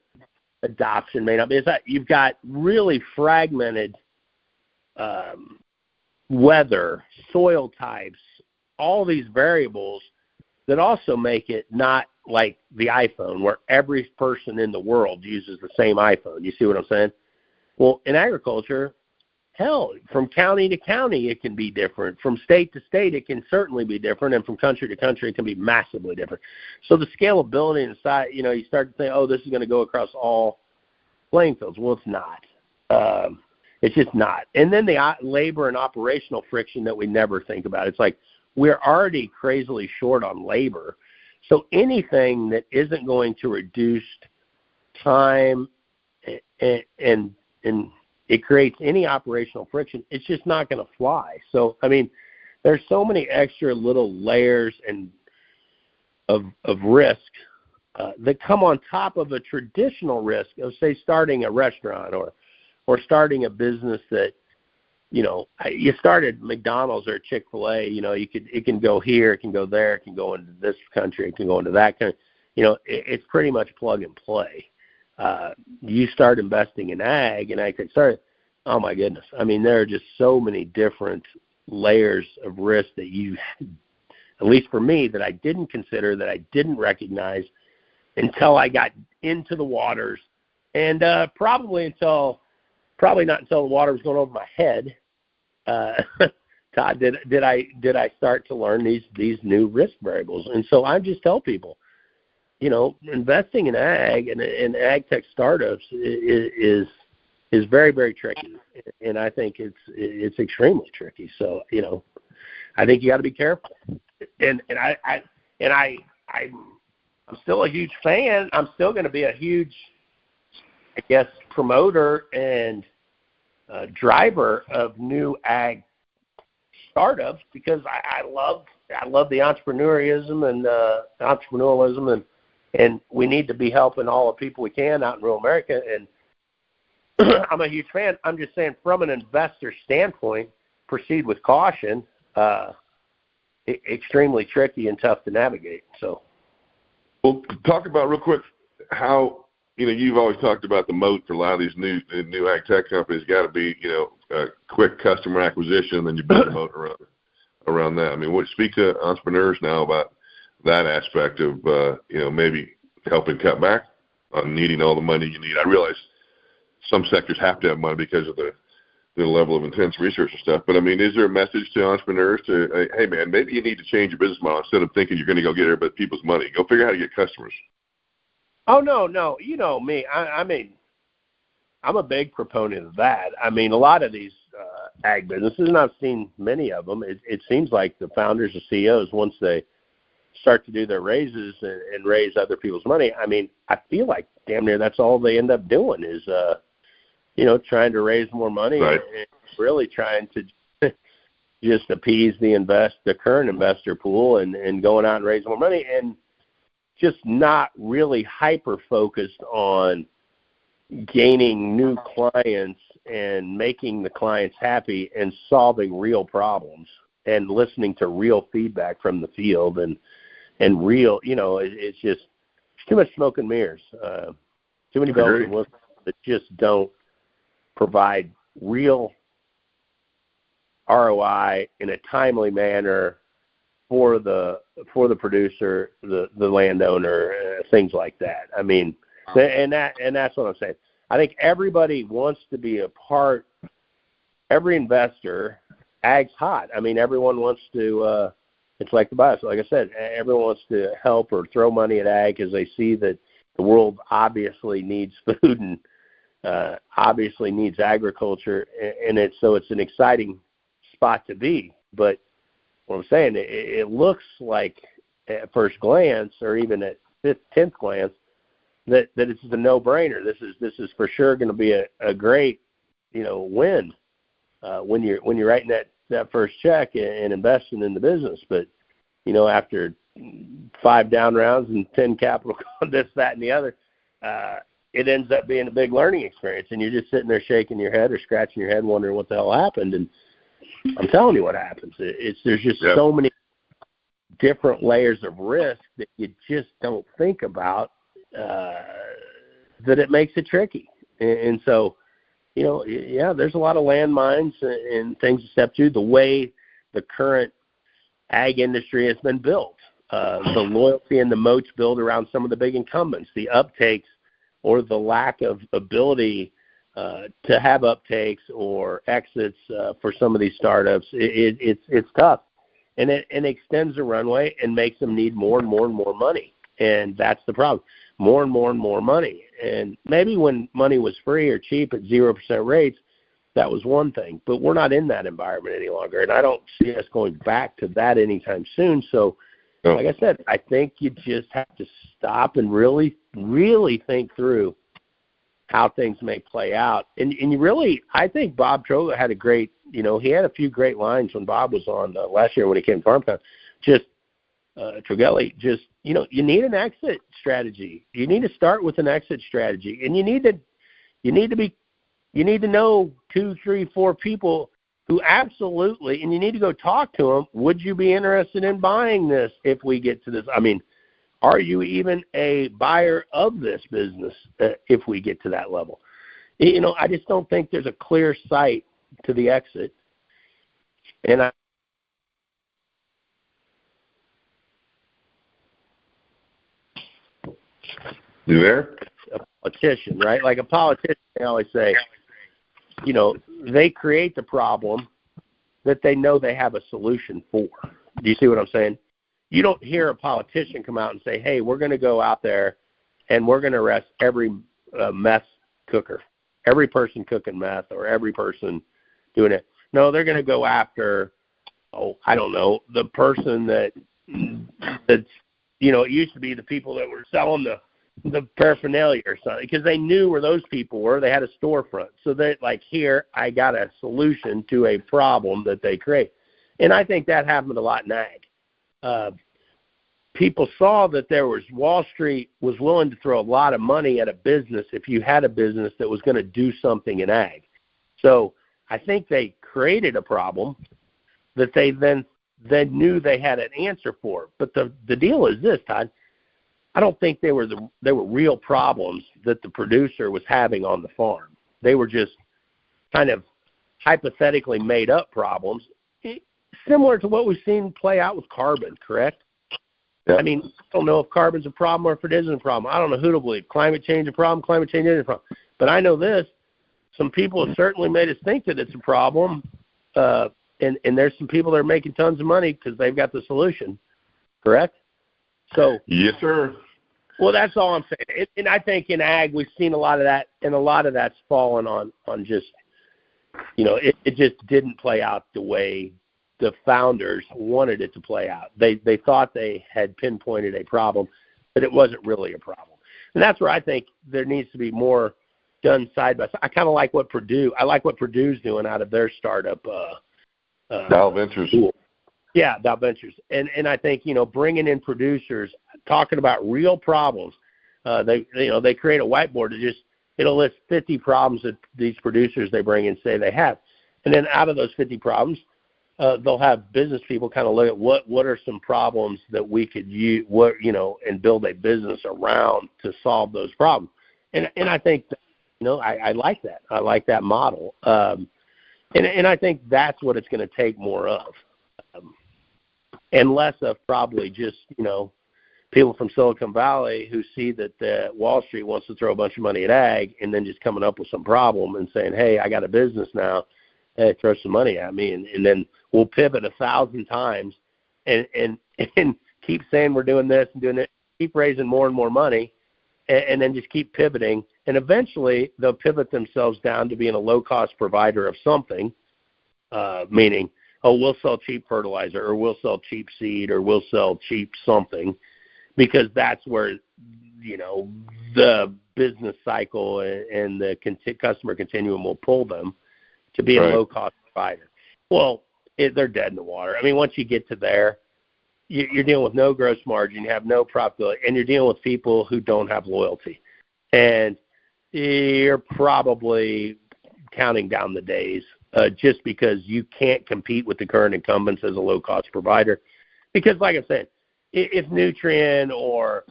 adoption may not be. You've got really fragmented weather, soil types, all these variables that also make it not like the iPhone, where every person in the world uses the same iPhone. You see what I'm saying? Well, in agriculture, hell, from county to county, it can be different. From state to state, it can certainly be different. And from country to country, it can be massively different. So the scalability and size, you start to think, oh, this is going to go across all playing fields. Well, it's not. It's just not. And then the labor and operational friction that we never think about. It's like we're already crazily short on labor. So anything that isn't going to reduce time and it creates any operational friction, it's just not going to fly. So, there's so many extra little layers of risk that come on top of a traditional risk of, say, starting a restaurant or starting a business that, you started McDonald's or Chick-fil-A, it can go here, it can go there, it can go into this country, it can go into that country. It's pretty much plug and play. You start investing in ag tech startup, oh my goodness. There are just so many different layers of risk that at least for me, that I didn't consider, that I didn't recognize until I got into the waters, and probably not until the water was going over my head. Todd, did I start to learn these new risk variables? And so I just tell people, investing in ag and ag tech startups is very, very tricky, and I think it's extremely tricky. So I think you got to be careful. And I'm still a huge fan. I'm still going to be a huge, I guess, promoter and driver of new ag startups, because I love the entrepreneurism and entrepreneurialism, and we need to be helping all the people we can out in rural America. And I'm a huge fan. I'm just saying, from an investor standpoint, proceed with caution. Extremely tricky and tough to navigate. So, well, talk about real quick how you've always talked about the moat for a lot of these new ag tech companies. Got to be quick customer acquisition, then you build a moat around that. Speak to entrepreneurs now about that aspect of maybe helping cut back on needing all the money you need. I realize some sectors have to have money because of the level of intense research and stuff. But is there a message to entrepreneurs to, hey man, maybe you need to change your business model instead of thinking you're going to go get everybody people's money. Go figure out how to get customers. Oh no, you know me. I'm a big proponent of that. A lot of these ag businesses, and I've seen many of them. It seems like the founders or CEOs, once they start to do their raises and raise other people's money, I feel like damn near that's all they end up doing is trying to raise more money, right, and really trying to just appease the current investor pool and going out and raising more money, and just not really hyper-focused on gaining new clients and making the clients happy and solving real problems and listening to real feedback from the field and real, it's just too much smoke and mirrors. Too many bells and whistles that just don't provide real ROI in a timely manner for the producer, the landowner, things like that. I mean, and that's what I'm saying. I think everybody wants to be a part. Every investor, ag's hot. I mean, everyone wants to. It's like the bias. Like I said, everyone wants to help or throw money at ag because they see that the world obviously needs food and obviously needs agriculture, and it's an exciting spot to be. But what I'm saying, it looks like at first glance, or even at 10th glance, that it's a no-brainer. This is for sure going to be a great, win when you're writing that first check and investing in the business. But after 5 down rounds and 10 capital, this, that, and the other, it ends up being a big learning experience, and you're just sitting there shaking your head or scratching your head, wondering what the hell happened. And I'm telling you what happens. There's just so many different layers of risk that you just don't think about, that it makes it tricky. And so, there's a lot of landmines and things to step through. The way the current ag industry has been built, the loyalty and the moats built around some of the big incumbents, the uptakes or the lack of ability to have uptakes or exits for some of these startups, it's tough, and it extends the runway and makes them need more and more and more money, and that's the problem. More and more and more money. And maybe when money was free or cheap at 0% rates, that was one thing. But we're not in that environment any longer, and I don't see us going back to that anytime soon. So, like I said, I think you just have to stop and really, really think through how things may play out. And you really, I think Bob Troga had a great, he had a few great lines when Bob was on last year when he came to FarmCon. Trogelli, you need an exit strategy. You need to start with an exit strategy, and you need to know 2, 3, 4 people who absolutely, and you need to go talk to them. Would you be interested in buying this if we get to this? I mean, are you even a buyer of this business if we get to that level? I just don't think there's a clear sight to the exit, and You there? A politician, right? Like a politician, they always say, they create the problem that they know they have a solution for. Do you see what I'm saying? You don't hear a politician come out and say, hey, we're going to go out there and we're going to arrest every meth cooker, every person cooking meth or every person doing it. No, they're going to go after, I don't know, the person that's, it used to be the people that were selling the paraphernalia or something, because they knew where those people were. They had a storefront. So they here, I got a solution to a problem that they create. And I think that happened a lot in ag. People saw that there was Wall Street was willing to throw a lot of money at a business if you had a business that was going to do something in ag. So I think they created a problem that they then knew they had an answer for. But the deal is this, Todd. I don't think they were real problems that the producer was having on the farm. They were just kind of hypothetically made up problems, similar to what we've seen play out with carbon, correct? Yeah. I mean, I don't know if carbon's a problem or if it isn't a problem. I don't know who to believe. Climate change a problem, climate change isn't a problem. But I know this, some people have certainly made us think that it's a problem, and there's some people that are making tons of money because they've got the solution, correct? So yes, sir. Well, that's all I'm saying. And I think in ag we've seen a lot of that, and a lot of that's fallen on just, it just didn't play out the way the founders wanted it to play out. They thought they had pinpointed a problem, but it wasn't really a problem. And that's where I think there needs to be more done side by side. I kind of like what Purdue's doing out of their startup. Dow Ventures. Cool. Yeah, Dow Ventures. And I think, bringing in producers, talking about real problems. They create a whiteboard that it'll list 50 problems that these producers they bring in say they have. And then out of those 50 problems, they'll have business people kind of look at what are some problems that we could use, and build a business around to solve those problems. And I think, I like that. I like that model. And I think that's what it's going to take more of. and less of probably just, people from Silicon Valley who see that Wall Street wants to throw a bunch of money at ag and then just coming up with some problem and saying, hey, I got a business now. Hey, throw some money at me. And then we'll pivot 1,000 times and keep saying we're doing this and doing it, keep raising more and more money, and then just keep pivoting. And eventually they'll pivot themselves down to being a low-cost provider of something, meaning, we'll sell cheap fertilizer, or we'll sell cheap seed, or we'll sell cheap something, because that's where, the business cycle and the customer continuum will pull them to be a low-cost provider. Well, they're dead in the water. I mean, once you get to there, you're dealing with no gross margin, you have no profitability, and you're dealing with people who don't have loyalty. And you're probably counting down the days just because you can't compete with the current incumbents as a low-cost provider. Because, like I said, if Nutrien or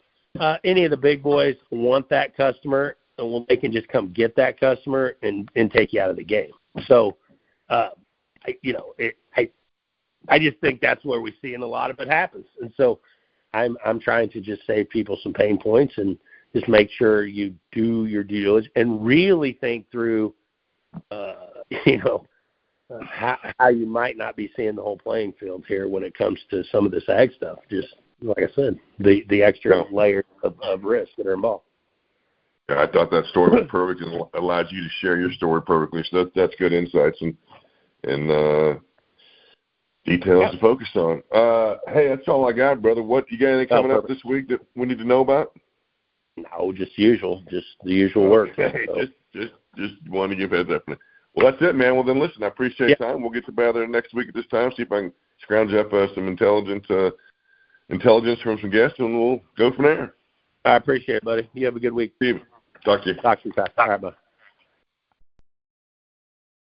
any of the big boys want that customer, well, they can just come get that customer and take you out of the game. So, I just think that's where we see, and a lot of it happens. And so I'm trying to just save people some pain points and just make sure you do your due diligence and really think through, how you might not be seeing the whole playing field here when it comes to some of this ag stuff. Just like I said, the extra layers of risk that are involved. Yeah, I thought that story was perfect and allowed you to share your story perfectly. So that's good insights and details to focus on. Hey, that's all I got, brother. What you got anything coming up this week that we need to know about? No, just the usual work. Okay. So. Just wanted to give heads up. Well, that's it, man. Well, then listen, I appreciate your time. We'll get together next week at this time, see if I can scrounge up some intelligence from some guests, and we'll go from there. I appreciate it, buddy. You have a good week. See you. Talk to you. All right, bud.